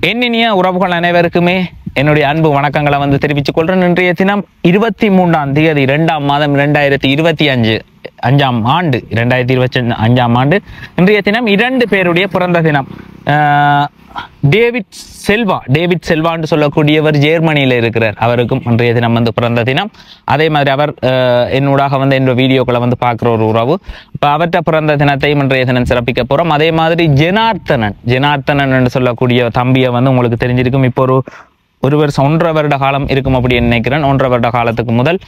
என்னினிய உறவுகள் அனைவருக்குமே என்னுடைய அன்பு வணக்கங்களை வந்து தெரிவித்துக் கொள்றேன். இன்றைய தினம் 23ஆம் தேதி 2ஆம் மாதம் 2025ஆம் ஆண்டு 2025ஆம் ஆண்டு. இன்றைய தினம் 2 பேருடைய பிறந்த தினம். டேவிட் செல்வான்னு சொல்லக்கூடியவர் ஜெர்மனியில் இருக்கிறார். அவருக்கும் இன்றைய தினம் வந்து பிறந்த தினம். அதே மாதிரி அவர் என்னோடாக வந்து என்னோட வீடியோக்களை வந்து பார்க்குற ஒரு உறவு. இப்போ அவர்கிட்ட பிறந்த தினத்தையும் இன்றைய தினம் சிறப்பிக்க போகிறோம். அதே மாதிரி ஜனார்த்தனன் என்று சொல்லக்கூடிய தம்பியை வந்து உங்களுக்கு தெரிஞ்சிருக்கும். இப்போ ஒரு வருஷம் 1.5 வருட காலம் இருக்கும் அப்படின்னு நினைக்கிறேன். 1.5 வருட காலத்துக்கு முதல்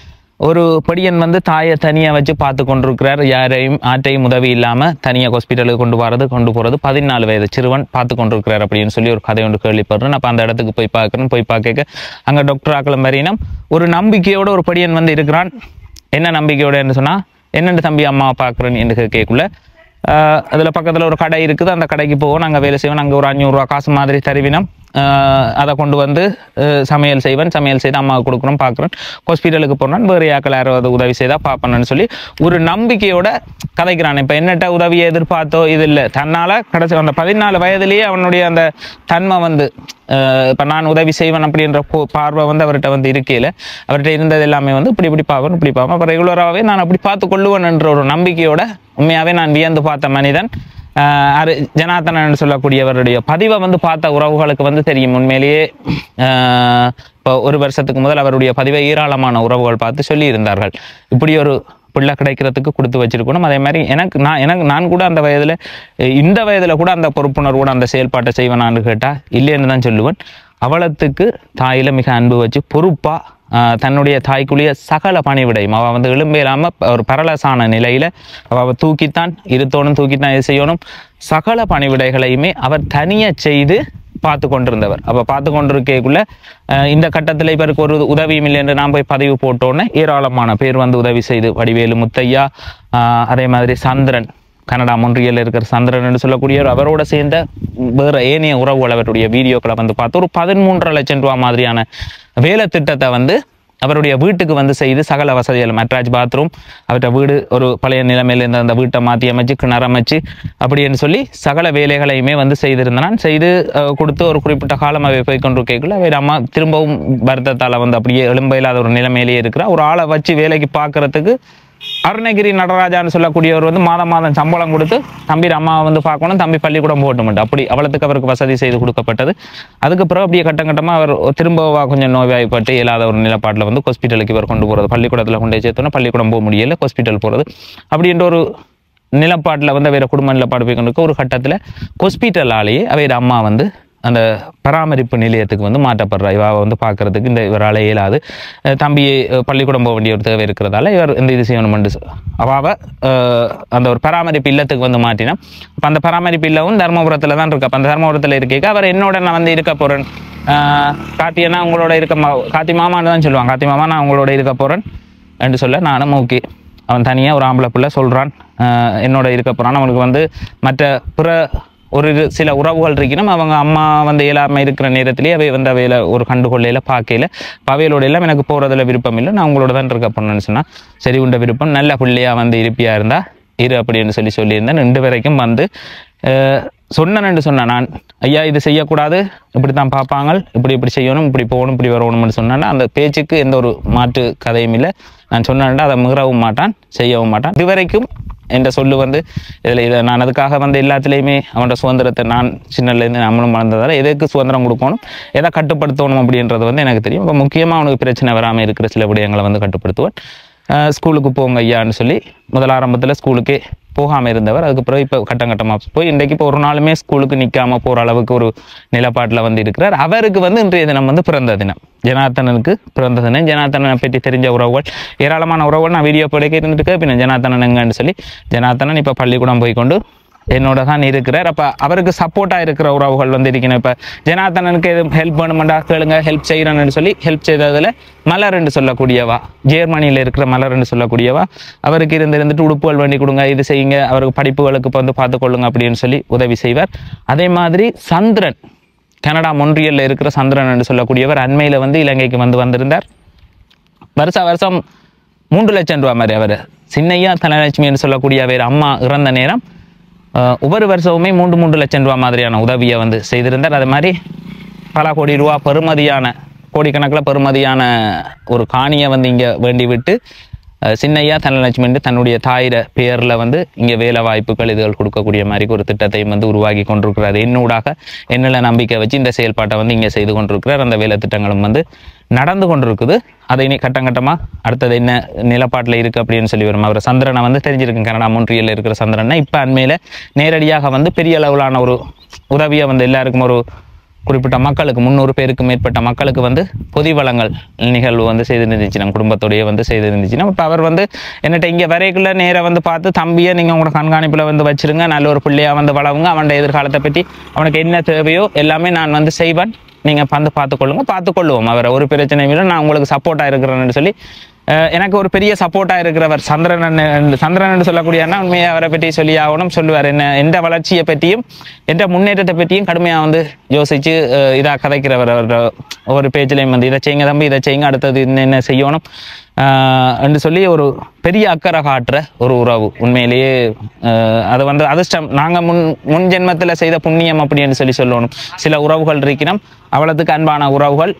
ஒரு படியன் வந்து தாயை தனியாக வச்சு பார்த்து கொண்டிருக்கிறார். ஆற்றையும் உதவி இல்லாமல் தனியாக ஹாஸ்பிட்டலுக்கு கொண்டு போகிறது 14 வயது சிறுவன் பார்த்து கொண்டிருக்கிறார் அப்படின்னு சொல்லி ஒரு கதை ஒன்று கேள்விப்படுறேன். அப்போ அந்த இடத்துக்கு போய் பார்க்க அங்கே டாக்டர் ஆக்களும் வரையினம் ஒரு நம்பிக்கையோட ஒரு படியன் வந்து இருக்கிறான். என்ன நம்பிக்கையோட என்று சொன்னால், என்னென்று தம்பி அம்மாவை பார்க்குறேன்னு என்று கேட்கக்குள்ள அதில் பக்கத்தில் ஒரு கடை இருக்குது. அந்த கடைக்கு போவோம், நாங்கள் வேலை செய்வோம், நாங்கள் ஒரு 500 ரூபா காசு மாதிரி தருவினோம். அதை கொண்டு வந்து சமையல் செய்து அம்மாவுக்கு கொடுக்குறோம், பார்க்குறேன். ஹாஸ்பிட்டலுக்கு போனான், வேறு யாக்கள் யாராவது உதவி செய்தால் பார்ப்பேன்னு சொல்லி ஒரு நம்பிக்கையோட கதைக்கிறான். இப்போ என்னட்ட உதவியை எதிர்பார்த்தோ இது இல்லை, தன்னால் கடைசி அந்த 14 வயதுலேயே அவனுடைய அந்த தன்மை வந்து இப்போ நான் உதவி செய்வேன் அப்படின்ற பார்வை வந்து அவர்கிட்ட வந்து இருக்கையில் அவர்கிட்ட இருந்தது எல்லாமே வந்து இப்படி பார்ப்பேன் அப்போ ரெகுலராகவே நான் அப்படி பார்த்து கொள்ளுவேன் என்ற ஒரு நம்பிக்கையோட உண்மையாகவே நான் வியந்து பார்த்த மனிதன் ஜனார்த்தனன் சொல்லக்கூடியவருடைய பதிவை வந்து பார்த்த உறவுகளுக்கு வந்து தெரியும். உண்மையிலேயே இப்போ 1 வருஷத்துக்கு முதல் அவருடைய பதிவை ஏராளமான உறவுகள் பார்த்து சொல்லி இருந்தார்கள், இப்படி ஒரு பிள்ளை கிடைக்கிறதுக்கு கொடுத்து வச்சிருக்கணும். அதே மாதிரி நான் கூட அந்த வயதில் இந்த வயதில் கூட அந்த பொறுப்புணர்வோடு அந்த செயல்பாட்டை செய்வேனான்னு கேட்டால் இல்லைன்னு தான் சொல்லுவேன். அவளத்துக்கு தாயில மிக அன்பு வச்சு பொறுப்பாக தன்னுடைய தாய்க்குள்ளேயே சகல பணிவிடையும் அவள் வந்து எலும்பேலாமல் ஒரு பரலசான நிலையில் அவள் தூக்கித்தான் இது செய்யணும். சகல பணிவிடைகளையுமே அவர் தனியாக செய்து பார்த்து கொண்டிருந்தவர். அப்போ பார்த்து கொண்டிருக்கக்குள்ள இந்த கட்டத்தில் இவருக்கு ஒரு உதவியும் இல்லை என்று நான் போய் பதிவு போட்டோன்னே ஏராளமான பேர் வந்து உதவி செய்து, வடிவேலு முத்தையா, அதே மாதிரி சந்திரன், கனடா மொன்றியல் இருக்கிற சந்திரன் என்று சொல்லக்கூடியவர், அவரோட சேர்ந்த வேறு ஏனைய உறவுகள் அவருடைய வீடியோக்களை வந்து பார்த்து ஒரு 13.5 லட்சம் ரூபா மாதிரியான வேலை திட்டத்தை வந்து அவருடைய வீட்டுக்கு வந்து செய்து சகல வசதிகள், அட்டாச் பாத்ரூம், அவர்கிட்ட வீடு ஒரு பழைய நிலைமையில் இருந்த அந்த வீட்டை மாற்றி அமைச்சு கிணறு அமைச்சு அப்படின்னு சொல்லி சகல வேலைகளையுமே வந்து செய்திருந்தான். செய்து கொடுத்து ஒரு குறிப்பிட்ட காலம் அவை போய் கொண்டிருக்கக்குள்ள அவர் அம்மா திரும்பவும் வருத்தத்தால் வந்து அப்படியே எழும்பையில்லாத ஒரு நிலைமையிலேயே இருக்கிற ஒரு ஆளை வச்சு வேலைக்கு பார்க்கறதுக்கு அருணகிரி நடராஜான்னு சொல்லக்கூடியவர் வந்து மாதம் சம்பளம் கொடுத்து தம்பி அம்மாவை வந்து பார்க்கணும், தம்பி பள்ளிக்கூடம் போகட்டும் அப்படி அவளத்துக்கு அவருக்கு வசதி செய்து கொடுக்கப்பட்டது. அதுக்கப்புறம் அப்படியே கட்டமாக அவர் திரும்ப கொஞ்சம் நோய்வாய்ப்பட்டு இயலாத ஒரு நிலப்பாட்டில் வந்து ஹாஸ்பிட்டலுக்கு இவர் கொண்டு போகிறது, பள்ளிக்கூடத்தில் கொண்டு சேர்த்தோன்னா பள்ளிக்கூடம் போக முடியல, ஹாஸ்பிட்டல் போகிறது அப்படின்ற ஒரு நிலப்பாட்டில் வந்து வேறு குடும்ப நிலப்பாடு போய் கொண்டு ஒரு கட்டத்தில் ஹாஸ்பிட்டலாலேயே அவர் அம்மா வந்து அந்த பராமரிப்பு நிலையத்துக்கு வந்து மாற்றப்படுறா. இவள் வந்து பார்க்கறதுக்கு இந்த இவரால் இயலாது, தம்பியை பள்ளிக்கூடம் போக வேண்டிய ஒரு தேவை இருக்கிறதால இவர் இந்த இது செய்யணுமெண்டு அவாவை அந்த ஒரு பராமரிப்பு இல்லத்துக்கு வந்து மாட்டினா. அப்போ அந்த பராமரிப்பு இல்லவும் தர்மபுரத்தில் தான் இருக்கு. அப்போ அந்த தர்மபுரத்தில் இருக்க அவர் என்னோட நான் வந்து இருக்க போகிறேன், கார்த்தியனா உங்களோட கார்த்தி மாமான்னு தான் சொல்லுவாங்க, கார்த்தி மாமா நான் உங்களோட இருக்க போகிறேன் என்று சொல்ல நானும் ஓகே. அவன் தனியாக ஒரு ஆம்பளை பிள்ளை சொல்கிறான் என்னோட இருக்க போகிறான். அவனுக்கு வந்து மற்ற பிற ஒரு சில உறவுகள் இருக்கணும், அவங்க அம்மா வந்து இயலாமல் இருக்கிற நேரத்திலேயே அவை வந்து அவையில் ஒரு கண்டுகொள்ளையில் பார்க்கல, அவையோட எல்லாம் எனக்கு போகிறதுல விருப்பம் இல்லை, நான் உங்களோட தான் இருக்க போனேன்னு சொன்னால் சரி உண்ட விருப்பம் நல்ல பிள்ளையாக வந்து இருப்பியாக இருந்தால் இரு அப்படின்னு சொல்லியிருந்தேன். 2 வரைக்கும் வந்து சொன்னேன்னு சொன்னேன் நான், ஐயா இது செய்யக்கூடாது, இப்படி தான் பார்ப்பாங்க, இப்படி செய்யணும், இப்படி போகணும், இப்படி வரணும்னு சொன்னேன்னா அந்த பேச்சுக்கு எந்த ஒரு மாற்று கதையும் இல்லை. நான் சொன்னேன்டா அதை மீறவும் மாட்டான், செய்யவும் மாட்டான். இதுவரைக்கும் என்ற சொல்லு வந்து இதை நான் அதுக்காக வந்து எல்லாத்துலேயுமே அவனோட சுதந்திரத்தை நான் சின்னலேருந்து நம்மளும் வளர்ந்ததால் எதுக்கு சுதந்திரம் கொடுக்கணும், எதை கட்டுப்படுத்தணும் அப்படின்றது வந்து எனக்கு தெரியும். இப்போ முக்கியமாக அவனுக்கு பிரச்சனை வராமல் இருக்கிற சில விடயங்களை வந்து கட்டுப்படுத்துவேன். ஸ்கூலுக்கு போங்க ஐயான்னு சொல்லி முதல் ஆரம்பத்தில் ஸ்கூலுக்கே போகாமல் இருந்தவர், அதுக்கப்புறம் இப்போ கட்டமாக போய் இன்றைக்கு இப்போ ஒரு நாளுமே ஸ்கூலுக்கு நிற்காமல் போகிற அளவுக்கு ஒரு நிலப்பாட்டில் வந்து இருக்கிறார். அவருக்கு வந்து இன்றைய தினம் வந்து பிறந்த தினம், ஜனார்த்தனனுக்கு பிறந்த தினம். ஜனார்த்தனனை பற்றி தெரிஞ்ச உறவுகள் ஏராளமான உறவுகள் நான் வீடியோ படைக்க இருந்துட்டு பின்ன ஜனார்த்தனன் எங்கன்னு சொல்லி ஜனார்த்தனன் இப்போ பள்ளிக்கூடம் போய்கொண்டு என்னோட தான் இருக்கிறார். அப்போ அவருக்கு சப்போர்ட்டாக இருக்கிற உறவுகள் வந்து இருக்கணும். இப்போ ஜனார்த்தனனுக்கு எதுவும் ஹெல்ப் வேணுமெண்டா கேளுங்க, ஹெல்ப் செய்கிறேன்னு சொல்லி ஹெல்ப் செய்ததில் மலர் என்று சொல்லக்கூடியவா, ஜெர்மனியில் இருக்கிற மலர் என்று சொல்லக்கூடியவா, அவருக்கு இருந்துட்டு உடுப்புகள் வேண்டி கொடுங்க, இது செய்யுங்க, அவருக்கு படிப்புகளுக்கு வந்து பார்த்துக்கொள்ளுங்க அப்படின்னு சொல்லி உதவி செய்வார். அதே மாதிரி சந்திரன், கனடா மொன்றியலில் இருக்கிற சந்திரன் என்று சொல்லக்கூடியவர் அண்மையில் வந்து இலங்கைக்கு வந்திருந்தார். வருஷம் 3 லட்சம் ரூபா மாதிரி அவர் சின்னையா தனலட்சுமி என்று சொல்லக்கூடிய அவர் அம்மா இறந்த நேரம் ஒவ்வொரு வருஷமுமே 3 லட்சம் ரூபா மாதிரியான உதவியை வந்து செய்திருந்தார். அது மாதிரி பல கோடி ரூபா பெறுமதியான கோடிக்கணக்கில் பெறுமதியான ஒரு காணியை வந்து இங்கே வேண்டி விட்டு சின்னையா தனலட்சுமி தன்னுடைய தாயிர பெயரில் வந்து இங்கே வேலை வாய்ப்புகள் இதுகள் கொடுக்கக்கூடிய மாதிரி ஒரு திட்டத்தையும் வந்து உருவாக்கி கொண்டிருக்கிறார். என்னூடாக என்னில் நம்பிக்கை வச்சு இந்த செயல்பாட்டை வந்து இங்கே செய்து கொண்டிருக்கிறார். அந்த வேலை திட்டங்களும் வந்து நடந்து கொண்டிருக்குது. அதை இனி கட்டங்கட்டமாக அடுத்தது என்ன நிலப்பாட்டில் இருக்குது அப்படின்னு சொல்லி வரும். அவர் சந்திரனை வந்து தெரிஞ்சிருக்கு, கனடா மொன்ட்ரியலில் இருக்கிற சந்திரனை இப்போ அண்மையில் நேரடியாக வந்து பெரிய அளவிலான ஒரு உதவியை வந்து எல்லாருக்கும் ஒரு குறிப்பிட்ட மக்களுக்கு 300 பேருக்கு மேற்பட்ட மக்களுக்கு வந்து பொதி வழங்கல் நிகழ்வு வந்து செய்திருந்துச்சு. நம்ம குடும்பத்தோடையே வந்து செய்திருந்துச்சுன்னா இப்போ அவர் வந்து என்னட்ட இங்கே வரைக்குள்ள நேராக வந்து பார்த்து தம்பியை நீங்கள் உங்களோட கண்காணிப்பில் வந்து வச்சுருங்க, நல்ல ஒரு பிள்ளையாக வந்து வளவுங்க, அவனோட எதிர்காலத்தை பற்றி அவனுக்கு என்ன தேவையோ எல்லாமே நான் வந்து செய்வேன், நீங்கள் வந்து பார்த்துக்கொள்ளுவோம், அவரை ஒரு பிரச்சனையும் இல்லை, நான் உங்களுக்கு சப்போர்ட்டாக இருக்கிறேன்னு சொல்லி எனக்கு ஒரு பெரிய சப்போர்ட்டாக இருக்கிறவர் சந்திரன் சொல்லக்கூடிய அண்ணா உண்மையாக அவரை பற்றி சொல்லி ஆகணும் சொல்லுவார். எந்த வளர்ச்சியை பற்றியும் எந்த முன்னேற்றத்தை பற்றியும் கடுமையாக வந்து யோசித்து இதாக கதைக்கிறவர். ஒரு பேச்சிலையும் வந்து இதை செய்யுங்க தம்பி, இதை செய்யுங்க, அடுத்தது என்ன செய்யணும் என்று சொல்லி ஒரு பெரிய அக்கறை காட்டுற ஒரு உறவு. உண்மையிலேயே அது வந்து அதிர்ஷ்டம், நாங்கள் முன் ஜென்மத்தில் செய்த புண்ணியம் அப்படின்னு சொல்லி சொல்லணும். சில உறவுகள் இருக்கணும், அவ்வளவுக்கு அன்பான உறவுகள்,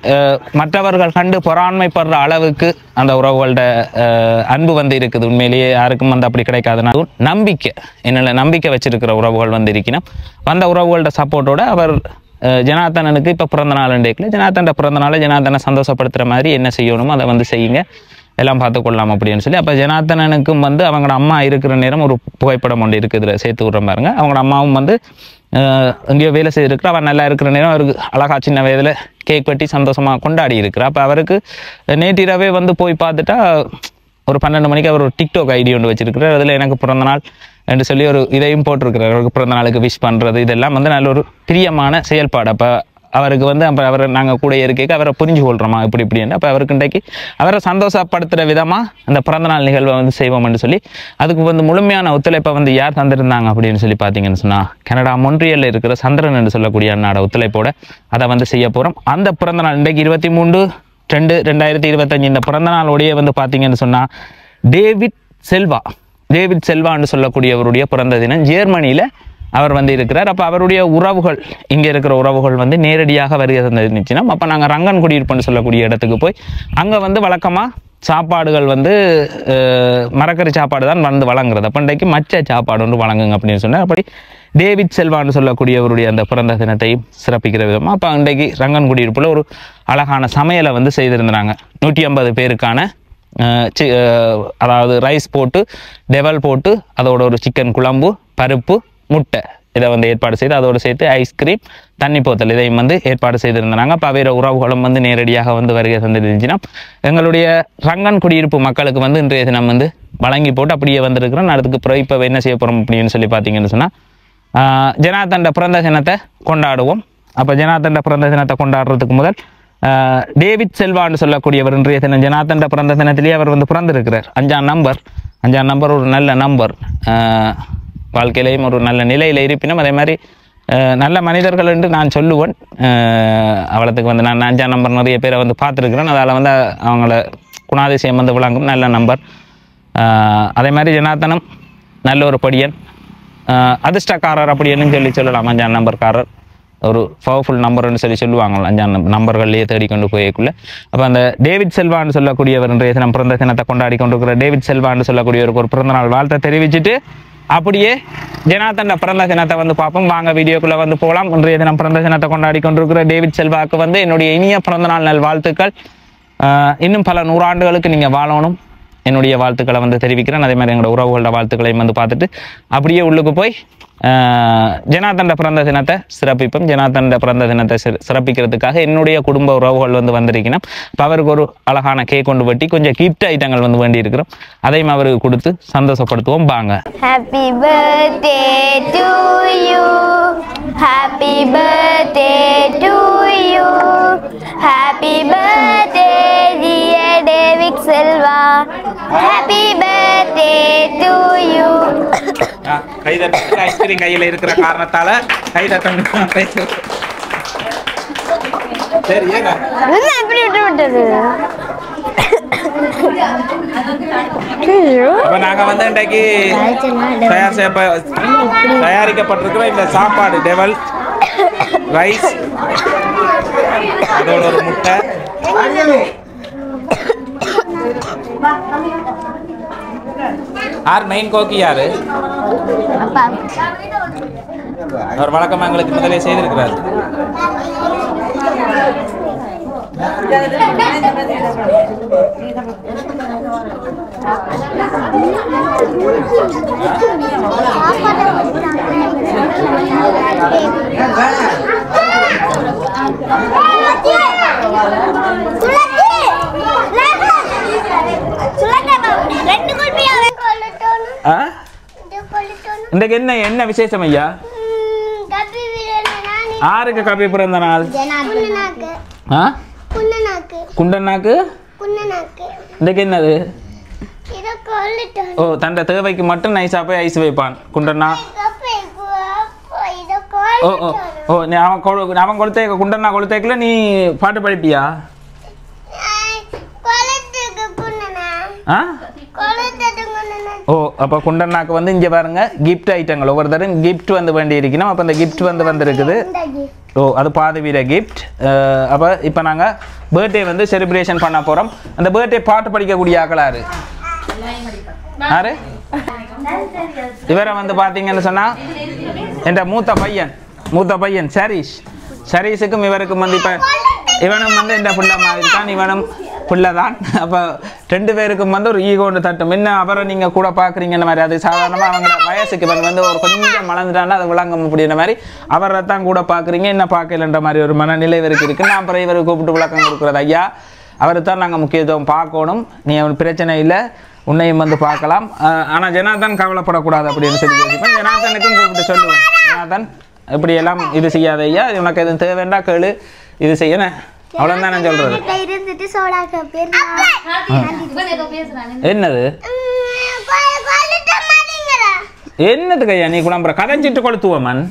மற்றவர்கள் கண்டு பொறாண்மைப்படுற அளவுக்கு அந்த உறவுகளோட அன்பு வந்து இருக்குது. உண்மையிலேயே யாருக்கும் வந்து அப்படி கிடைக்காதுன்னா நம்பிக்கை, என்னென்ன நம்பிக்கை வச்சிருக்கிற உறவுகள் வந்து இருக்கணும். அந்த உறவுகளோட சப்போர்ட்டோட அவர் ஜனார்த்தனனுக்கு இப்போ பிறந்த நாள் டேக்கில் ஜனார்த்தன பிறந்த நாளை ஜனார்த்தனை சந்தோஷப்படுத்துகிற மாதிரி என்ன செய்யணுமோ அதை வந்து செய்யுங்க, எல்லாம் பார்த்துக்கொள்ளலாம் அப்படின்னு சொல்லி. அப்போ ஜனார்த்தனனுக்கும் வந்து அவங்களோட அம்மா இருக்கிற நேரம் ஒரு புகைப்படம் ஒன்று இருக்குது, இதில் சேர்த்து விட்ற பாருங்க. அவங்களோட அம்மாவும் வந்து எங்கேயோ வேலை செய்திருக்கிற, அவர் நல்லா இருக்கிற நேரம் அவருக்கு அழகா சின்ன வயதில் கேக் வெட்டி சந்தோஷமாக கொண்டாடி இருக்கிற. அப்போ அவருக்கு நேற்றிரவே வந்து போய் பார்த்துட்டா ஒரு 12 மணிக்கு அவர் ஒரு டிக்டாக் ஐடி ஒன்று வச்சிருக்கிறார். அதில் எனக்கு பிறந்த நாள் என்று சொல்லி ஒரு இதையும் போட்டிருக்கிறார். அவருக்கு பிறந்த நாளுக்கு விஷ் பண்ணுறது இதெல்லாம் வந்து நல்ல ஒரு பிரியமான செயல்பாடு. அப்போ அவருக்கு வந்து அப்போ அவரை நாங்கள் கூட இருக்க அவரை புரிஞ்சு கொள்கிறோமா இப்படின்னு. அப்போ அவருக்கு இன்றைக்கு அவரை சந்தோஷப்படுத்துகிற விதமாக அந்த பிறந்தநாள் நிகழ்வை வந்து செய்வோம்னு சொல்லி அதுக்கு வந்து முழுமையான ஒத்துழைப்பை வந்து யார் தந்திருந்தாங்க அப்படின்னு சொல்லி பார்த்தீங்கன்னு சொன்னால் கனடா மொன்ட்ரியலில் இருக்கிற சந்திரன் என்று சொல்லக்கூடிய அண்ணாட ஒத்துழைப்போட அதை வந்து செய்ய போகிறோம். அந்த பிறந்தநாள் இன்றைக்கு 23/2/2025 இந்த பிறந்தநாளோடையே வந்து பார்த்தீங்கன்னு சொன்னால் டேவிட் செல்வான்னு சொல்லக்கூடியவருடைய பிறந்த தினம் ஜெர்மனியில் அவர் வந்து இருக்கிறார். அப்போ அவருடைய உறவுகள் இங்கே இருக்கிற உறவுகள் வந்து நேரடியாக வருகை தந்துச்சுன்னா அப்போ நாங்கள் ரங்கன் குடியிருப்புன்னு சொல்லக்கூடிய இடத்துக்கு போய் அங்கே வந்து வழக்கமாக சாப்பாடுகள் வந்து மரக்கறி சாப்பாடு தான் வந்து வழங்குறது. அப்போ இன்றைக்கு மச்ச சாப்பாடு ஒன்று வழங்குங்க அப்படின்னு சொன்னார். அப்படி டேவிட் செல்வான்னு சொல்லக்கூடியவருடைய அந்த பிறந்த தினத்தையும் சிறப்பிக்கிற விதமாக அப்போ இன்றைக்கு ரங்கன் குடியிருப்பில் ஒரு அழகான சமையலை வந்து செய்திருந்தாங்க. 150 பேருக்கான அதாவது ரைஸ் போட்டு டெவல் போட்டு அதோட ஒரு சிக்கன் குழம்பு, பருப்பு, முட்டை இதை வந்து ஏற்பாடு செய்து அதோடு சேர்த்து ஐஸ்கிரீம், தண்ணி போத்தல் இதையும் வந்து ஏற்பாடு செய்திருந்தாங்க. அப்போ வேறு உறவுகளும் வந்து நேரடியாக வந்து வருகை தந்துருந்துச்சுன்னா எங்களுடைய ரங்கன் குடியிருப்பு மக்களுக்கு வந்து இன்றைய தினம் வந்து வழங்கி போட்டு அப்படியே வந்திருக்கிறோம். அதுக்கு பிறகு இப்போ என்ன செய்ய போகிறோம் அப்படின்னு சொல்லி பார்த்தீங்கன்னு சொன்னால் ஜனார்த்தன பிறந்த தினத்தை கொண்டாடுவோம். அப்போ ஜனார்த்தன பிறந்த தினத்தை கொண்டாடுறதுக்கு முதல் டேவிட் செல்வான்னு சொல்லக்கூடியவர் இன்றைய தினம் ஜனார்த்தன பிறந்த தினத்திலேயே அவர் வந்து பிறந்திருக்கிறார். 5ஆம் நம்பர் ஒரு நல்ல நம்பர், வாழ்க்கையிலையும் ஒரு நல்ல நிலையில் இருப்பினும் அதே மாதிரி நல்ல மனிதர்கள் என்று நான் சொல்லுவேன். அவளத்துக்கு வந்து நான் 5ஆம் நம்பர் நிறைய பேரை வந்து பார்த்துருக்குறேன். அதில் வந்து அவங்கள குணாதிசயம் வந்து விளங்கும் நல்ல நம்பர். அதே மாதிரி ஜனார்த்தனம் நல்ல ஒரு படியன், அதிர்ஷ்டக்காரர் அப்படின்னு சொல்லலாம். 5ஆம் நம்பர்காரர் ஒரு பவர்ஃபுல் நம்பர்னு சொல்லுவாங்க 5ஆம் நம்பர்கள்லேயே தேடிக்கொண்டு போய்க்குள்ள. அப்போ அந்த டேவிட் செல்வான்னு சொல்லக்கூடியவர் இன்றைய தினம் பிறந்த தினத்தை கொண்டாடி கொண்டிருக்கிற டேவிட் செல்வான்னு சொல்லக்கூடியவருக்கு ஒரு பிறந்தநாள் வாழ்த்தை தெரிவிச்சுட்டு அப்படியே ஜனார்த்தன பிறந்த தினத்தை வந்து பார்ப்போம். வாங்க வீடியோக்குள்ளே வந்து போகலாம். இன்றைய தினம் பிறந்த தினத்தை கொண்டாடி கொண்டிருக்கிற டேவிட் செல்வாக்கு வந்து என்னுடைய இனிய பிறந்தநாள் நல் வாழ்த்துக்கள். இன்னும் பல 100 ஆண்டுகளுக்கு நீங்கள் வாழணும் என்னுடைய வாழ்த்துக்களை வந்து தெரிவிக்கிறேன். அதே மாதிரி எங்களோட உறவுகளோட வாழ்த்துக்களையும் வந்து பார்த்துட்டு அப்படியே உள்ளுக்கு போய் ஜனார்த்தன பிறந்த தினத்தை சிறப்பிப்போம். ஜனார்த்தன பிறந்த தினத்தை சிறப்பிக்கிறதுக்காக என்னுடைய குடும்ப உறவுகள் வந்து வந்திருக்கணும். இப்போ அவருக்கு ஒரு அழகான கேக் கொண்டு வெட்டி கொஞ்சம் கிஃப்ட் ஐட்டங்கள் வந்து வேண்டி இருக்கிறோம். அதையும் அவருக்கு கொடுத்து சந்தோஷப்படுத்துவோம். வாங்க. Happy birthday to you, happy birthday to you, happy birthday dear David Selva, happy birthday to you. Ice cream கையில் இருக்கிற காரணத்தால நாங்க வந்து இன்றைக்கு தயாரிக்கப்பட்டிருக்கிற இந்த சாப்பாடு டெவல் ரைஸ் அதோட ஒரு முட்டை. யார் மெயின் கோக்கி யாரு? அவர் வழக்கமாக எங்களுக்கு முதலே செய்திருக்கிறார். இன்றைக்கு என்ன விசேஷம் ஐயா? ஆருக்கு கபி பிறந்த நாள்? குண்டனாக்கு. இன்றைக்கு என்னது? ஓ, தண்ட தேவைக்கு மட்டும் நைஸா போய் ஐஸ் வைப்பான் குண்டனா. ஓ ஓ ஓ, அவன் கொடுத்தே குண்டனா கொடுத்தேக்குல நீ பாட்டு படிப்பியா? ஓ, அப்போ குண்டனாக்கு வந்து இங்கே பாருங்க கிஃப்ட் ஐட்டங்கள் ஒவ்வொரு தரம் கிஃப்ட் வந்து வேண்டி இருக்கணும். அப்போ அந்த கிஃப்ட் வந்துருக்குது. ஓ, அது பாதவீர கிஃப்ட். அப்போ இப்போ நாங்கள் பர்த்டே வந்து செலிப்ரேஷன் பண்ண போகிறோம். அந்த பர்த்டே பாட்டு படிக்கக்கூடிய ஆக்களாரு யாரு? இவரை வந்து பார்த்தீங்கன்னு சொன்னால் என்ற மூத்த பையன் சரீஷுக்கும் இவருக்கும் வந்து இப்போ இவனும் வந்து எந்த புள்ள மாதிரி தான், இவனும் புள்ள தான். அப்போ 2 பேருக்கும் வந்து ஒரு ஈகோன்னு தட்டும். என்ன அவரை நீங்கள் கூட பார்க்குறீங்கன்ற மாதிரி, அது சாதாரணமாக அவங்க வயசுக்கு இவன் வந்து ஒரு கொஞ்சம் மலர்ந்துட்டானா அது விளங்கும் அப்படின்ற மாதிரி அவரை தான் கூட பார்க்குறீங்க, என்ன பார்க்கலன்ற மாதிரி ஒரு மனநிலை இவருக்கு இருக்குது. நான் அப்புறம் இவரை கூப்பிட்டு விளக்கம் கொடுக்குறது, ஐயா அவரை தான் நாங்கள் முக்கியத்துவம் பார்க்கணும், நீ அவன் பிரச்சனை இல்லை, உன்னையும் வந்து பார்க்கலாம். ஆனால் ஜனார்தன் கவலைப்படக்கூடாது அப்படின்னு சொல்லி யோசிப்பேன். ஜனார்தனுக்கும் கூப்பிட்டு சொல்லுவேன், ஜனார்தன் இப்படியெல்லாம் இது செய்யாத ஐயா, உனக்கு எதுவும் தேவைண்டா கேளு, இது செய்யணும், அவ்வளோதான் நான் சொல்றது. என்னது என்னதுக்கு ஐயா நீ குழம்புற? கதைச்சிட்டு கொளுத்துவமன்.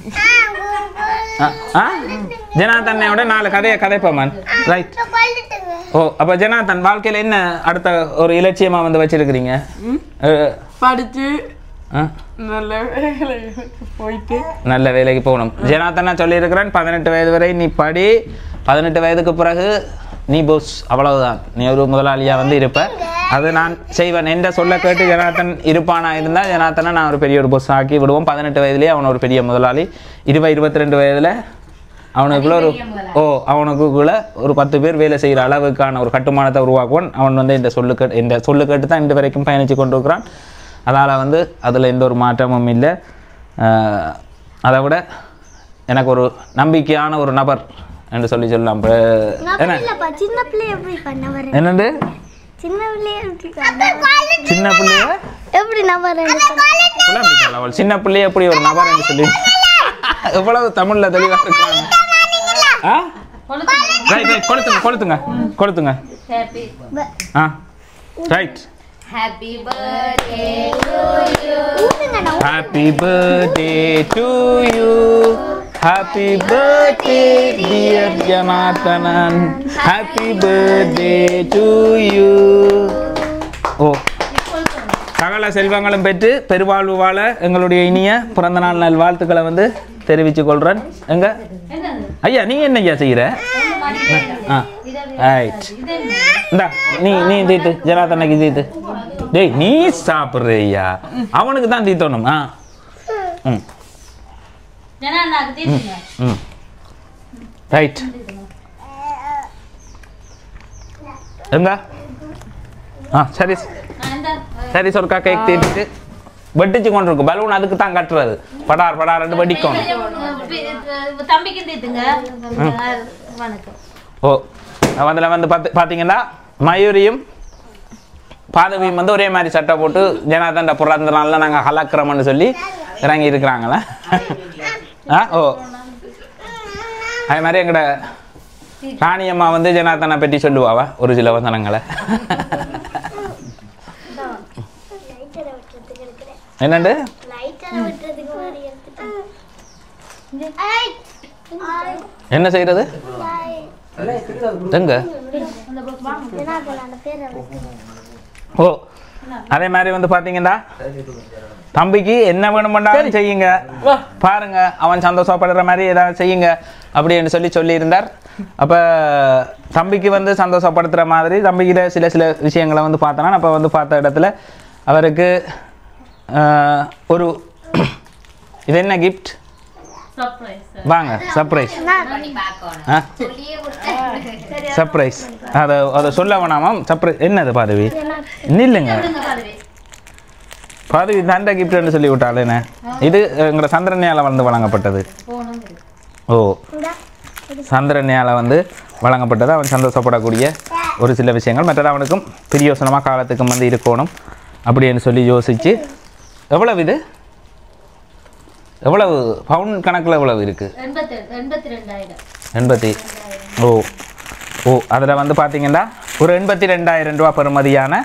ஜனார்தனையோட 4 கதையை கதைப்பமன். ரைட். ஓ, அப்ப ஜனார்தன் வாழ்க்கையில என்ன அடுத்த ஒரு இலட்சியமா வந்து வச்சிருக்கிறீங்க? படிச்சு நல்ல வேலைக்கு போகணும். ஜனார்தனா சொல்லியிருக்கிறேன் 18 வயது வரை நீ படி, 18 வயதுக்கு பிறகு நீ போஸ், அவ்வளவுதான், நீ ஒரு முதலாளியா வந்து இருப்ப. அது நான் செய்வேன் என்ற சொல்ல கேட்டு ஜனார்தன் இருப்பானா இருந்தால் ஜனார்தனை நான் ஒரு பெரிய ஒரு போஸ் ஆக்கி விடுவோம். 18 வயதுலேயே அவன் ஒரு பெரிய முதலாளி. 22 வயதில் அவனுக்குள்ள அவனுக்குள்ள ஒரு 10 பேர் வேலை செய்கிற அளவுக்கான ஒரு கட்டுமானத்தை உருவாக்குவான். அவன் வந்து இந்த சொல்லு கேட்டு தான் இன்று வரைக்கும் பயணித்து கொண்டிருக்கிறான். அதனால் வந்து அதில் எந்த ஒரு மாற்றமும் இல்லை. அதை விட எனக்கு ஒரு நம்பிக்கையான ஒரு நபர் என்று சொல்லலாம். என்னண்டு சின்ன பிள்ளைய சின்ன பிள்ளைய எப்படி ஒரு நபர் என்று சொல்லி எவ்வளவு தமிழ்ல தெளிவாக இருக்காங்க. கொளுத்துங்க. Right. Happy birthday to you. Happy birthday to you. Happy birthday dear Janathanan. Happy birthday to you. Oh. சகல செல்வங்களும் பெற்று பெருவாழ்வு வாழ எங்களுடைய இனிய பிறந்த நாள் நல் வாழ்த்துக்களை வந்து தெரிவித்துக் கொள்றேன். எங்க ஐயா நீங்க என்ன ஐயா செய்யற? நீ தீத்து ஜனார்தனுக்கு தீத்து. டேய் நீ சாப்பிட்றியா? அவனுக்கு தான் தீத்தணும். ரைட். எங்க சரி சரி சொற்கா கேக் தீட்டு வெட்டிச்சு கொண்டு இருக்கும். பலூன் அதுக்கு தான் கட்டுறது. படார் படார் வெடிக்கும். ஓ அதில் வந்து பார்த்தீங்கன்னா மயூரியும் பாதவியும் வந்து ஒரே மாதிரி சட்டை போட்டு ஜனார்தன் பிறந்த நாளில் நாங்கள் கலக்கிறோம்னு சொல்லி இறங்கி இருக்கிறாங்களே. ஓ அதே மாதிரி எங்கட ராணியம்மா வந்து ஜனார்தனை பற்றி சொல்லுவாவா ஒரு சில வசனங்களை. என்னண்டு என்ன செய்யறது? எங்க ஓ அதே மாதிரி வந்து பாத்தீங்கன்னா தம்பிக்கு என்ன வேணுமெண்டாலும் செய்யுங்க. பாருங்க அவன் சந்தோஷப்படுற மாதிரி ஏதாவது செய்யுங்க. அப்படின்னு சொல்லியிருந்தார். அப்போ தம்பிக்கு வந்து சந்தோஷப்படுத்துகிற மாதிரி தம்பிக்கிட்ட சில விஷயங்களை வந்து பார்த்தனா அப்போ வந்து பார்த்த இடத்துல அவருக்கு ஒரு இது என்ன கிஃப்ட் வாங்க சர்ப்ரைஸ் சர்ப்ரைஸ் அதை சொல்ல வேணாமாம். சர்ப்ரைஸ் என்னது பாதவி இல்லைங்க பாதவி தண்ட கிஃப்ட்னு சொல்லி விட்டாள் என்ன இது எங்களோட சந்திரனையால் வந்து வழங்கப்பட்டது. ஓ சந்திரனையால் வந்து வழங்கப்பட்டது. அவன் சந்தோஷப்படக்கூடிய ஒரு சில விஷயங்கள் மற்றது அவனுக்கும் பிரியோசனமாக காலத்துக்கும் வந்து இருக்கணும் அப்படின்னு சொல்லி யோசிச்சு எவ்வளவு இது எவ்வளவு பவுன் கணக்கில் எவ்வளவு இருக்குது 80 ஓ ஓ அதில் வந்து பார்த்தீங்கன்னா ஒரு 82,000 ரூபா பெறுமதியான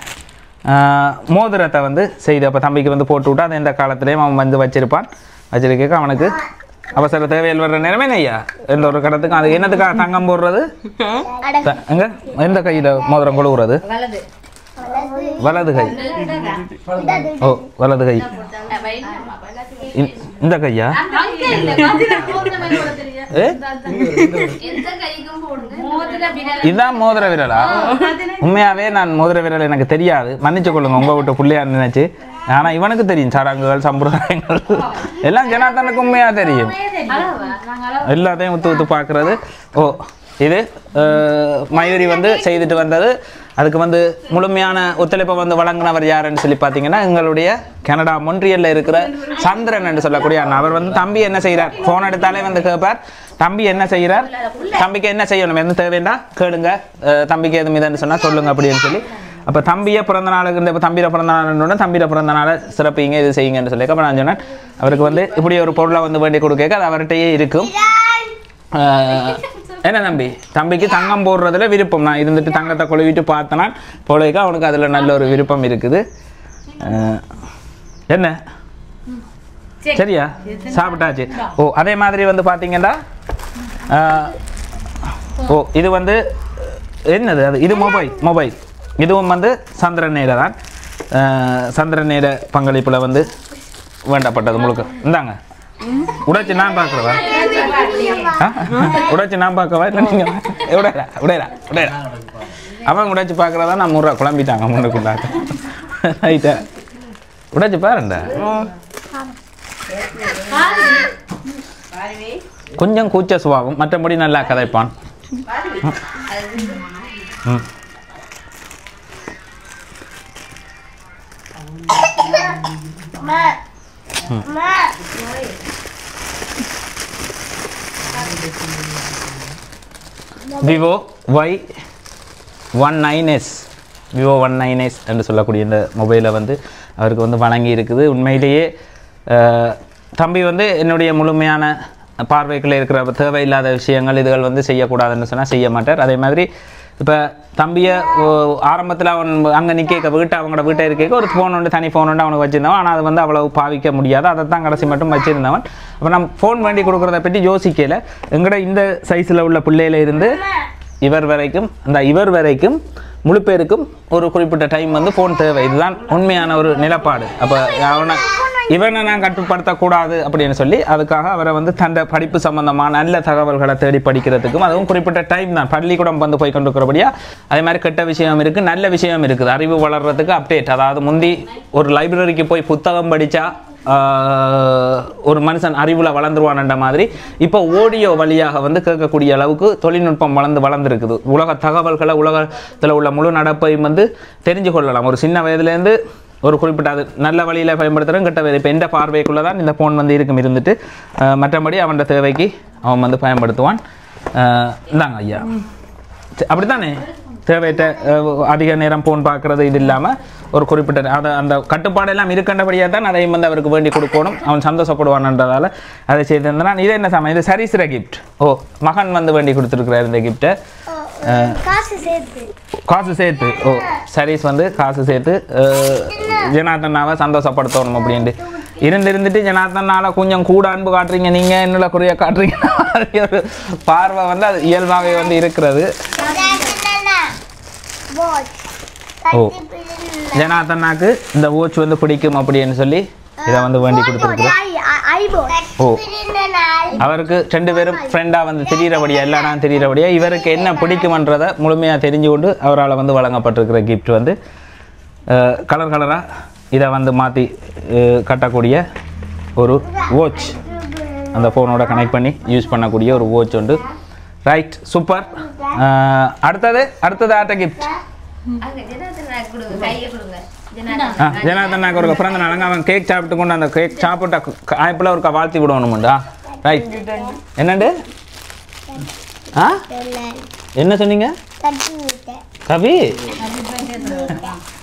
மோதிரத்தை வந்து செய்து அப்போ தம்பிக்கு வந்து போட்டு விட்டு அதை எந்த காலத்துலேயும் அவன் வந்து வச்சிருக்க அவனுக்கு அவசர தேவையில் வர்ற நேரமே ஐயா எந்த ஒரு கடத்துக்கும் அது என்னத்துக்காக தங்கம் போடுறது எங்க எந்த கையில் மோதிரம் கொழுவுறது வலது கை ஓ வலது கை இந்த கையா இதுதான் மோதிர விரலா உண்மையாவே நான் மோதிர விரல் எனக்கு தெரியாது மன்னிச்சு கொள்ளுங்க உங்க விட்டு பிள்ளையா நினைச்சு. ஆனா இவனுக்கு தெரியும் சடங்குகள் சம்பிரதாயங்கள் எல்லாம் ஜனார்தனுக்கு உண்மையா தெரியும் எல்லாத்தையும் உத்து பார்க்கறது. ஓ இது மயூரி வந்து செய்துட்டு வந்தது. அதுக்கு வந்து முழுமையான ஒத்துழைப்பை வந்து வழங்கினவர் யாருன்னு சொல்லி பார்த்தீங்கன்னா எங்களுடைய கனடா மொன்ட்ரியலில் இருக்கிற சந்திரன் என்று சொல்லக்கூடிய அண்ணா. அவர் வந்து தம்பி என்ன செய்கிறார் ஃபோன் எடுத்தாலே வந்து கேட்பார் தம்பி என்ன செய்கிறார் தம்பிக்கு என்ன செய்யணும் எந்த தேவைண்டா கேளுங்க தம்பிக்கு எதுவும் இதுன்னு சொன்னால் சொல்லுங்க அப்படின்னு சொல்லி. அப்போ தம்பியை பிறந்த நாளுக்கு இந்த தம்பியில் பிறந்த நாளுன்னு தம்பியில் பிறந்த நாளை சிறப்பிங்க இது செய்யுங்கன்னு சொல்லி அப்போ நான் சொன்னேன் அவருக்கு வந்து இப்படி ஒரு பொருளை வந்து வேண்டி கொடுக்க அது அவர்கிட்டயே இருக்கும். என்ன தம்பிக்கு தங்கம் போடுறதுல விருப்பம் நான் இருந்துட்டு தங்கத்தை கொழுவிட்டு பார்த்தனா போலக்கு அவனுக்கு அதில் நல்ல ஒரு விருப்பம் இருக்குது. என்ன சரியா சாப்பிட்டாச்சு. ஓ அதே மாதிரி வந்து பார்த்தீங்கன்னா ஓ இது வந்து என்னது அது இது மொபைல் இதுவும் வந்து சந்திரன் நேர தான் சந்திரன் நேர பங்களிப்பில் வந்து வேண்டப்பட்டது முழுக்க இந்தாங்க உடைச்சு நான் பார்க்குறவா உடைச்சு நான் பார்க்கவா இல்லை நீங்கள் உடையரா அவன் உடைச்சு பார்க்குறதா நான் 100 ரூபா குழம்பிட்டாங்க முன்னுக்குள்ளாக்க ரைட்டா உடைச்சு பாருண்டா கொஞ்சம் கூச்ச சுபாவம் மற்றபடி நல்லா கதைப்பான். விவோ Y19s விவோ 19s என்று சொல்லக்கூடிய இந்த மொபைலை வந்து அவருக்கு வந்து வழங்கி இருக்குது. உண்மையிலேயே தம்பி வந்து என்னுடைய முழுமையான பார்வைக்குள்ளே இருக்கிற தேவையில்லாத விஷயங்கள் இதுகள் வந்து செய்யக்கூடாதுன்னு சொன்னால் செய்ய மாட்டார். அதே மாதிரி இப்போ தம்பியை ஆரம்பத்தில் அவன் அங்கே நிற்க அவங்களோட வீட்டை இருக்க ஒரு ஃபோன் உண்டு தனி ஃபோன் உண்டு அவனுக்கு வச்சுருந்தவன். ஆனால் அது வந்து அவ்வளவு பாவிக்க முடியாது அதை தான் கடைசி மட்டும் வச்சுருந்தவன். அப்போ நம்ம ஃபோன் வேண்டி கொடுக்குறத பற்றி யோசிக்கலை. எங்கட இந்த சைஸில் உள்ள பிள்ளையில இருந்து இவர் வரைக்கும் முழு பேருக்கும் ஒரு குறிப்பிட்ட டைம் வந்து ஃபோன் தேவை. இதுதான் உண்மையான ஒரு நிலப்பாடு. அப்போ இவனை நான் கட்டுப்படுத்தக்கூடாது அப்படின்னு சொல்லி அதுக்காக அவரை வந்து தன்னை படிப்பு சம்பந்தமான நல்ல தகவல்களை தேடி படிக்கிறதுக்கும் அதுவும் குறிப்பிட்ட டைம் தான் பள்ளிக்கூடம் வந்து போய் கொண்டிருக்கிறபடியா அதே மாதிரி கெட்ட விஷயம் இருக்குது நல்ல விஷயம் இருக்குது. அறிவு வளர்கிறதுக்கு அப்டேட் அதாவது முந்தி ஒரு லைப்ரரிக்கு போய் புத்தகம் படித்தா ஒரு மனுஷன் அறிவில் வளர்ந்துருவான்ன்ற மாதிரி இப்போ ஆடியோ வழியாக வந்து கேட்கக்கூடிய அளவுக்கு தொழில்நுட்பம் வளர்ந்துருக்குது. உலக தகவல்களை உலகத்தில் உள்ள முழு நடப்பையும் வந்து தெரிஞ்சு கொள்ளலாம். ஒரு சின்ன வயதுலேருந்து ஒரு குறிப்பிட்ட அது நல்ல வழியில் பயன்படுத்துகிறோம் கெட்ட வயது இப்போ எந்த பார்வைக்குள்ளே தான் இந்த ஃபோன் வந்து இருந்துட்டு மற்றபடி அவனோட தேவைக்கு அவன் வந்து பயன்படுத்துவான். இந்தாங்க ஐயா அப்படி தானே தேவையிட்ட அதிக நேரம் ஃபோன் பார்க்குறது இது இல்லாமல் ஒரு குறிப்பிட்ட அதை அந்த கட்டுப்பாடெல்லாம் இருக்கின்றபடியாக தான் அதையும் வந்து அவருக்கு வேண்டி கொடுக்கணும் அவன் சந்தோஷப்படுவான்ன்றதால அதை செய்திருந்தான். இது என்ன சமயம் இது சரிசிற கிஃப்ட். ஓ மகன் வந்து வேண்டி கொடுத்துருக்குறாரு இந்த கிஃப்ட்டை காசு சேர்த்து. ஓ சரிஸ் வந்து காசு சேர்த்து ஜனார்தனாவை சந்தோஷப்படுத்தணும் அப்படின்ட்டு இருந்துட்டு ஜனார்தனால கொஞ்சம் கூட அன்பு காட்டுறீங்க நீங்கள் என்னுள்ள குறைய காட்டுறீங்க ஒரு பார்வை வந்து அது இயல்பாகவே வந்து இருக்கிறது. ஓ ஜனார்தனாக்கு இந்த வாட்ச் வந்து பிடிக்கும் அப்படின்னு சொல்லி இதை வந்து வேண்டி கொடுத்துருக்குறேன். ஓ அவருக்கு 2 பேரும் ஃப்ரெண்டாக வந்து திடீரபடியா எல்லா நாளும் திடீரபடியா இவருக்கு என்ன பிடிக்குமன்றதை முழுமையாக தெரிஞ்சு கொண்டு அவரால் வந்து வழங்கப்பட்டிருக்கிற கிஃப்ட் வந்து கலர் கலராக இதை வந்து மாற்றி கட்டக்கூடிய ஒரு வாட்ச், அந்த ஃபோனோட கனெக்ட் பண்ணி யூஸ் பண்ணக்கூடிய ஒரு வாட்ச் உண்டு. Right, super. அடுத்தது ஆட்ட கிஃப்ட் ஜனார்தனாக்கு ஒரு பிறந்த நாளுங்க. அவன் கேக் சாப்பிட்டு கொண்டு அந்த கேக் சாப்பிட்ட ஆப்பில் ஒரு வாழ்த்தி விடணுமுண்டா. ரைட், என்னண்டு என்ன சொன்னீங்க?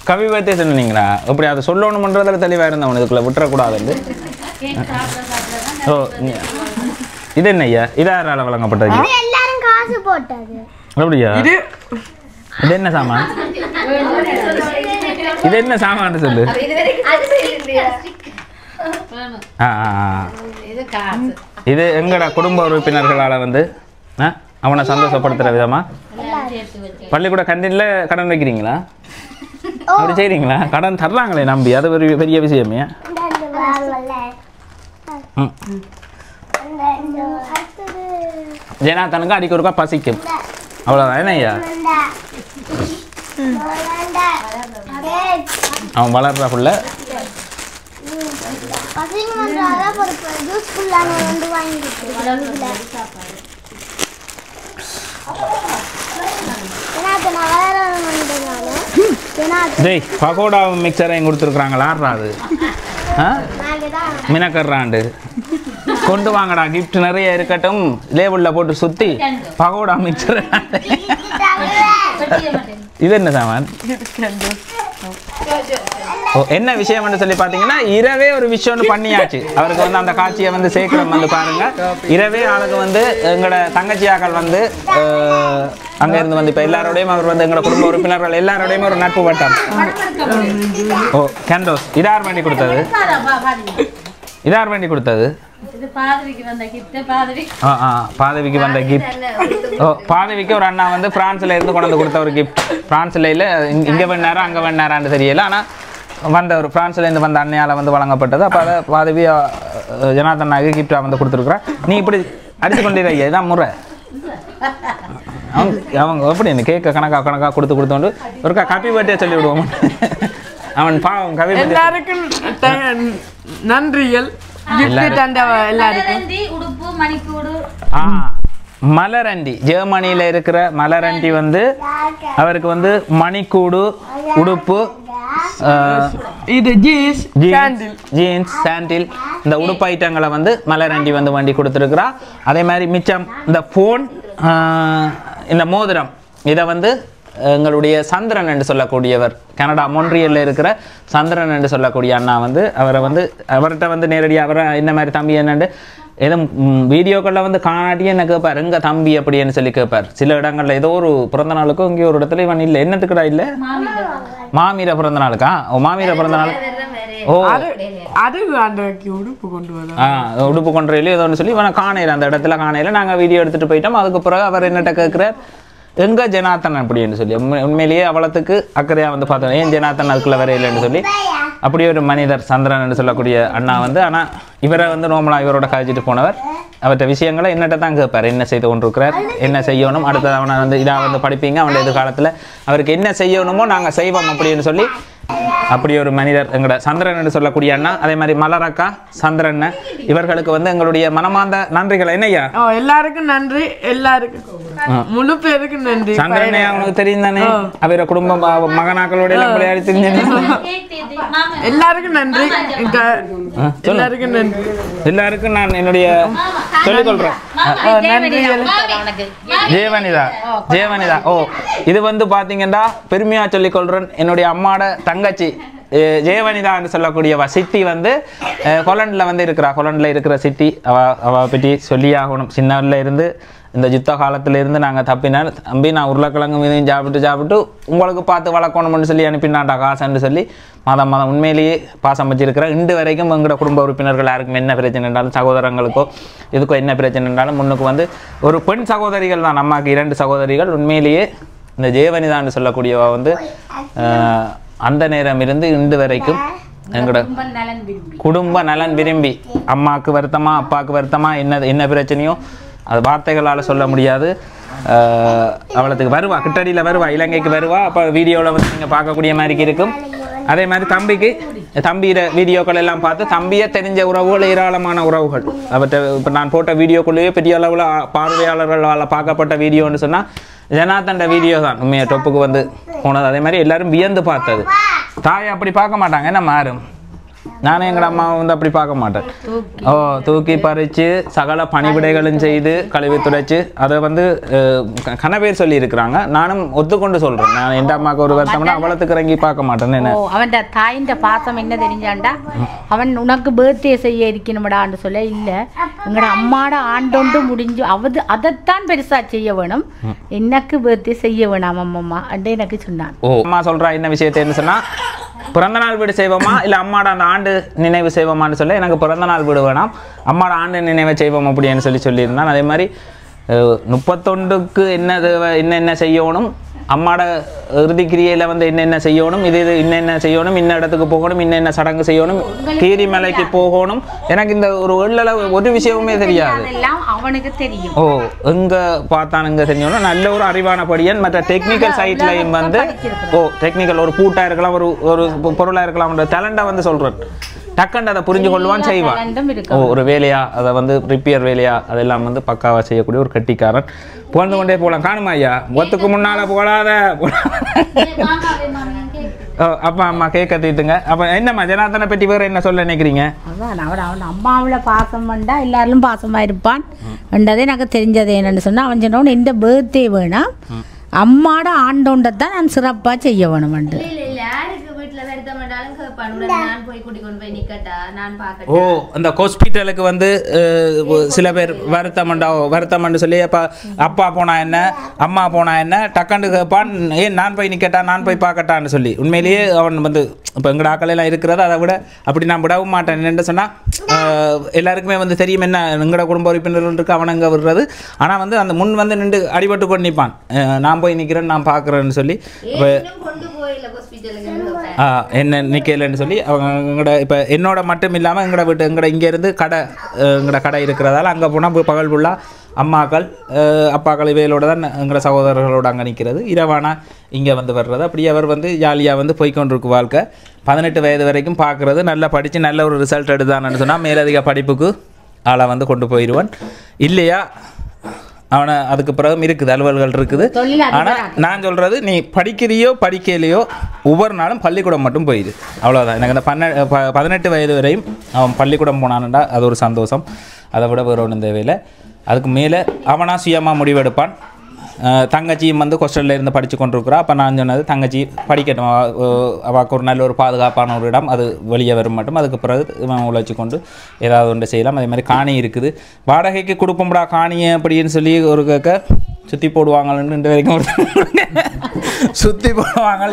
கவி பர்த்டே சொன்னீங்களா? அப்படி அதை சொல்லணுமன்றதில் தெளிவாக இருந்தவன், இதுக்குள்ள விட்டுறக்கூடாது. ஓ இது என்ன ஐயா? இது யாரால வழங்கப்பட்டது? அப்படியா? இது என்ன சாமான்? இது என்ன சாமான் சொல்லு. இது எங்கட குடும்ப உறுப்பினர்களால வந்து அவனை சந்தோஷப்படுத்துற விதமா பள்ளிக்கூட கண்டின்ல கடன் வைக்கிறீங்களா? அப்படி செய்றீங்களா? கடன் தர்றாங்களே நம்பி, அது ஒரு பெரிய விஷயமே. ஜனார்தனுக்கு அடிக்க ஒருக்கா பசிக்கும், அவ்வளோதான். என்ன ஐயா அவன் வளர்ற புள்ள டேய் பகோடா மிக்சரையும் கொடுத்துருக்குறாங்களா? ஆடுறாது மினக்கர்றாண்டு கொண்டு வாங்கடா, கிஃப்ட் நிறைய இருக்கட்டும். லேபிளில் போட்டு சுற்றி பகோடா மிக்சர். இது என்ன சாமான்? என்ன விஷயம் சொல்லி பார்த்தீங்கன்னா, இரவே ஒரு விஷயம் பண்ணியாச்சு. அவருக்கு வந்து அந்த காட்சியை வந்து சேர்க்கிறோம் வந்து பாருங்க. இரவே ஆளுக்கு வந்து எங்களோட தங்கச்சியாக்கள் வந்து அங்க இருந்து வந்து இப்போ எல்லாரோடையும் அவர் வந்து எங்களோட குடும்ப உறுப்பினர்கள் எல்லாரோடையும் ஒரு நட்பு வட்டம். ஓ கேண்டோஸ். இதார் வேண்டி கொடுத்தது? இதார் வேண்டி கொடுத்தது? பாதவிக்கு வந்த கிஃப்ட். ஓ பாதவிக்கு ஒரு அண்ணா வந்து பிரான்ஸ்ல இருந்து கொண்டு வந்து கொடுத்த ஒரு கிஃப்ட். பிரான்ஸ்ல இல்லை, இங்கே வேணாரா அங்கே வேணாரான்னு தெரியல, ஆனால் வந்த ஒரு பிரான்ஸ்ல இருந்து வந்த அண்ணையால் வந்து வழங்கப்பட்டது. அப்போ அதை பாதவி ஜனார்தனாக கிஃப்டாக வந்து கொடுத்துருக்குறா. நீ இப்படி அடித்து கொண்டிருக்க, இதுதான் முறை. அவங்க எப்படி என்ன கேட்க கணக்காக கொடுத்து ஒருக்கா ஹாப்பி பர்த்டே சொல்லி விடுவோம். அவன் பாவம் கவி எல்லாருக்கும் நன்றிகள். மலரண்டி ஜெர்மனியில இருக்கிற மலரண்டி வந்து அவருக்கு வந்து மணிக்கூடு, உடுப்பு, இது ஜீன்ஸ், சாண்டில், இந்த உடுப்பு ஐட்டங்களை வந்து மலரண்டி வந்து வண்டி கொடுத்துருக்குறா. அதே மாதிரி மிச்சம் இந்த ஃபோன், இந்த மோதிரம், இதை வந்து எங்களுடைய சந்திரன் என்று சொல்லக்கூடியவர், கனடா மொன்ட்ரியலில் இருக்கிற சந்திரன் என்று சொல்லக்கூடிய அண்ணா வந்து அவர்கிட்ட வந்து நேரடியாக அவரை இந்த மாதிரி தம்பி என்னண்டு எதுவும் வீடியோக்களில் வந்து காணாட்டியே என்ன கேட்பார், எங்க தம்பி அப்படின்னு சொல்லி கேட்பார். சில இடங்களில் ஏதோ ஒரு பிறந்த நாளுக்கும் இங்கே ஒரு இடத்துல இவன் இல்லை, என்னத்துக்குடா இல்லை, மாமீர பிறந்த நாளுக்கா? ஓ மாமீர பிறந்த நாள். ஓ உடுப்பு கொண்டு ஏதோ ஒன்று சொல்லி இவனை காணையில், அந்த இடத்துல காணையில் நாங்கள் வீடியோ எடுத்துகிட்டு போயிட்டோம். அதுக்கு பிறகு அவர் என்னட்ட கேட்குறார், எங்க ஜனார்தன் அப்படின்னு சொல்லி. உண்மையிலேயே அவளத்துக்கு அக்கறையாக வந்து பார்த்தோம், ஏன் ஜனார்தன் அதுக்குள்ள வரையில்லைன்னு சொல்லி. அப்படி ஒரு மனிதர் சந்திரன் என்று சொல்லக்கூடிய அண்ணா வந்து, ஆனால் இவரை வந்து நோமலாக இவரோட கழிச்சிட்டு போனவர். அவற்ற விஷயங்களை என்னட்ட தான் கேட்பார், என்ன செய்து கொண்டிருக்கிறார், என்ன செய்யணும், அடுத்தது அவனை வந்து இதாக வந்து படிப்பீங்க, அவனுடைய எதிர்காலத்தில் அவருக்கு என்ன செய்யணுமோ நாங்கள் செய்வோம் அப்படின்னு சொல்லி அப்படி ஒரு மனிதர் எங்களோட சந்திரன் என்று சொல்லக்கூடிய அண்ணா. அதே மாதிரி மலரக்கா, சந்திரன், இவர்களுக்கு வந்து எங்களுடைய மனமார்ந்த நன்றிகள். என்னையா எல்லாருக்கும் நன்றி, எல்லாருக்கும் முழு பேருக்கும் நன்றி. சந்திரனே அவனுக்கு தெரியும் தானே, அவர குடும்ப மகனாக்களோட எல்லாம் விளையாடி தெரிஞ்சு. எல்லாருக்கும் நன்றி, எல்லாருக்கும் நன்றி. எல்லாருக்கும் நான் என்னுடைய சொல்லிக்கொள்றேன் ஜெயவனிதா. ஓ இது வந்து பாத்தீங்கன்னா பெருமையா சொல்லிக்கொள்றேன், என்னுடைய அம்மாட தங்கச்சி ஜெயவனிதா என்று சொல்லக்கூடியவா சித்தி வந்து ஹொலண்டில் வந்து இருக்கிறா. ஹொலண்டில் இருக்கிற சித்தி அவ பற்றி சொல்லியாகணும். சின்னவரில் இருந்து இந்த யுத்த காலத்திலிருந்து நாங்கள் தம்பி நான் உருளைக்கிழங்கு மீதையும் சாப்பிட்டு உங்களுக்கு பார்த்து வளர்க்கணும்னு சொல்லி அனுப்பினாண்டா காசுன்னு சொல்லி மாதம் உண்மையிலேயே பாசம் வச்சிருக்கிறேன். இன்று வரைக்கும் எங்களோட குடும்ப உறுப்பினர்கள் யாருக்கும் என்ன பிரச்சனை என்றாலும், சகோதரங்களுக்கோ இதுக்கோ என்ன பிரச்சனை என்றாலும் முன்னுக்கு வந்து ஒரு பெண் சகோதரிகள் தான், அம்மாவுக்கு 2 சகோதரிகள். உண்மையிலேயே இந்த ஜெயவனிதான்னு சொல்லக்கூடியவா வந்து அந்த நேரம் இருந்து இன்று வரைக்கும் எங்களோட குடும்ப நலன் விரும்பி அம்மாவுக்கு வருத்தமா அப்பாவுக்கு வருத்தமா என்ன பிரச்சனையோ அது வார்த்தைகளால் சொல்ல முடியாது. அவளுக்கு வருவா, கிட்டடியில் வருவா, இலங்கைக்கு வருவா. அப்போ வீடியோவில் வந்து நீங்கள் பார்க்கக்கூடிய மாதிரி இருக்கும். அதே மாதிரி தம்பியோட வீடியோக்கள் எல்லாம் பார்த்து தம்பியை தெரிஞ்ச உறவுகள், ஏராளமான உறவுகள் அவற்றை இப்போ நான் போட்ட வீடியோக்குள்ளேயே பெரிய அளவில் பார்வையாளர்களால் பார்க்கப்பட்ட வீடியோன்னு சொன்னால் ஜனாதண்ட வீடியோ தான் உண்மையாக டொப்புக்கு வந்து போனது. அதே மாதிரி எல்லாரும் வியந்து பார்த்தது. தாயை அப்படி பார்க்க மாட்டாங்க, என்ன மாறும். நானும் எங்கள் அம்மாவை வந்து அப்படி பார்க்க மாட்டேன். தூக்கி பறித்து சகல பணிவிடைகளும் செய்து கழுவி துடைச்சு அதை வந்து கனவேர் சொல்லி இருக்கிறாங்க. நானும் ஒத்துக்கொண்டு சொல்றேன். நான் என் அம்மாவுக்கு ஒரு வருத்தம்னா அவளத்துக்கு இறங்கி பார்க்க மாட்டேன். என்ன அவன் தாயின் பாசம் என்ன தெரிஞ்சாண்டா, அவன் உனக்கு பர்த்டே செய்ய இருக்கணும்டான்னு சொல்ல இல்லை, எங்களோட அம்மாட ஆண்டொண்டு முடிஞ்சு அதைத்தான் பெருசா செய்ய வேணும், எனக்கு பர்த்டே செய்ய வேணாம் அம்மம்மா அண்டு எனக்கு சொன்னான். அம்மா சொல்றா என்ன விஷயத்தை என்ன சொன்னா, பிறந்த நாள் வீடு செய்வோமா இல்லை அம்மாட அந்த ஆண்டு நினைவு செய்வோமான்னு சொல்ல, எனக்கு பிறந்த நாள் வீடு வேணாம், அம்மாட ஆண்டு நினைவை செய்வோம் அப்படின்னு சொல்லியிருந்தான். அதே மாதிரி 31க்கு என்ன செய்யணும், அம்மாட இறுதிக்கிரியில் வந்து என்னென்ன செய்யணும், இது இன்னென்ன செய்யணும், இன்ன இடத்துக்கு போகணும், இன்னென்ன சடங்கு செய்யணும், கீரிமலைக்கு போகணும். எனக்கு இந்த ஒரு ஒரு விஷயமுமே தெரியாது. அவனுக்கு தெரியும். எங்க பார்த்தானுங்க தெரிஞ்சோன்னா நல்ல ஒரு அறிவான படியன். மற்ற டெக்னிக்கல் சைட்லையும் வந்து டெக்னிக்கல் ஒரு பூட்டா இருக்கலாம், ஒரு பொருளா இருக்கலாம், டேலண்டா வந்து சொல்றேன். டக்குன்னு அதை புரிஞ்சு கொள்வான், செய்வான். ஒரு வேலையா அதை வந்து ரிப்பேர் வேலையா அதெல்லாம் வந்து பக்காவா செய்யக்கூடிய ஒரு கட்டிக்காரன். புகழ்ந்து கொண்டே போகலாம். காணுமா ஐயா, ஒத்துக்கு முன்னால போடாத. அப்பா அம்மா கேக் கத்திட்டுங்க. அப்ப என்னம்மா ஜனார்தனை பற்றி வேற என்ன சொல்ல நினைக்கிறீங்க? அதான் அவன் அம்மாவில பாசம் பண்ணா எல்லாரும் பாசமா இருப்பான் என்றதே எனக்கு தெரிஞ்சது. என்னன்னு சொன்னா, அவன் சொன்னவன் எந்த பர்த்டே வேணா அம்மாட ஆண்டோண்டத்தான் நான் சிறப்பா செய்ய வேணும். அந்த ஹாஸ்பிட்டலுக்கு வந்து சில பேர் வருத்தம் சொல்லி அப்பா போனா என்ன அம்மா போனா என்ன டக்குன்னு கேட்பான், ஏன் நான் போய் நிக்கட்டா, நான் போய் பார்க்கட்டான்னு சொல்லி. உண்மையிலேயே அவன் வந்து இப்போ எங்கட ஆக்கள் எல்லாம் இருக்கிறது, அதை விட அப்படி நான் விடவும் மாட்டேன். என்ன சொன்னா எல்லாருக்குமே வந்து தெரியும் என்ன எங்கட குடும்ப உறுப்பினர்கள் இருக்கு அவனங்க விடுறது. ஆனா வந்து அந்த முன் வந்து நின்று அடிபட்டு கொண்டு நிற்பான், நான் போய் நிக்கிறேன் நான் பார்க்குறேன்னு சொல்லி. என்ன நிற்கலன்னு சொல்லி அவங்க எங்கட இப்போ என்னோட மட்டும் இல்லாமல் எங்கட வீட்டு இங்கேருந்து எங்கட கடை இருக்கிறதால அங்கே போனால் பகல் ஃபுல்லாக அம்மாக்கள் அப்பாக்கள் இவைகளோட தான் எங்கட சகோதரர்களோடு அங்கே நிற்கிறது. இரவானா இங்கே வந்து வர்றது. அப்படி அவர் வந்து ஜாலியாக வந்து போய்கொண்டிருக்கு வாழ்க்கை. 18 வயது வரைக்கும் பார்க்குறது, நல்லா படித்து நல்ல ஒரு ரிசல்ட் எடுத்தான்னு சொன்னால் மேலதிக படிப்புக்கு ஆளை வந்து கொண்டு போயிடுவான். இல்லையா அவனை அதுக்கு பிறகு இருக்குது அலுவல்கள் இருக்குது. ஆனால் நான் சொல்கிறது, நீ படிக்கிறியோ படிக்கலையோ ஒவ்வொரு நாளும் பள்ளிக்கூடம் மட்டும் போயிடு, அவ்வளோதான். எனக்கு இந்த 18 வயது வரையும் அவன் பள்ளிக்கூடம் போனான்டா அது ஒரு சந்தோஷம். அதை விட வேறு ஒன்றும் தேவையில்லை. அதுக்கு மேலே அவனா சுயமாக முடிவெடுப்பான். தங்கச்சியும் வந்து ஹாஸ்டலில் இருந்து படித்து கொண்டிருக்கிறா. அப்போ நான் சொன்னது, தங்கச்சி படிக்கட்டும், அவளுக்கு ஒரு நல்ல ஒரு பாதுகாப்பான ஒரு இடம், அது வெளியே வரும் மட்டும். அதுக்கு பிறகு இவன் உழைச்சி கொண்டு ஏதாவது ஒன்று செய்யலாம். அதே மாதிரி காணி இருக்குது, வாடகைக்கு கொடுப்போம்டா காணியை அப்படின்னு சொல்லி ஒரு கேட்க சுற்றி போடுவாங்கன்னு இன்று வரைக்கும் சுற்றி போடுவாங்க.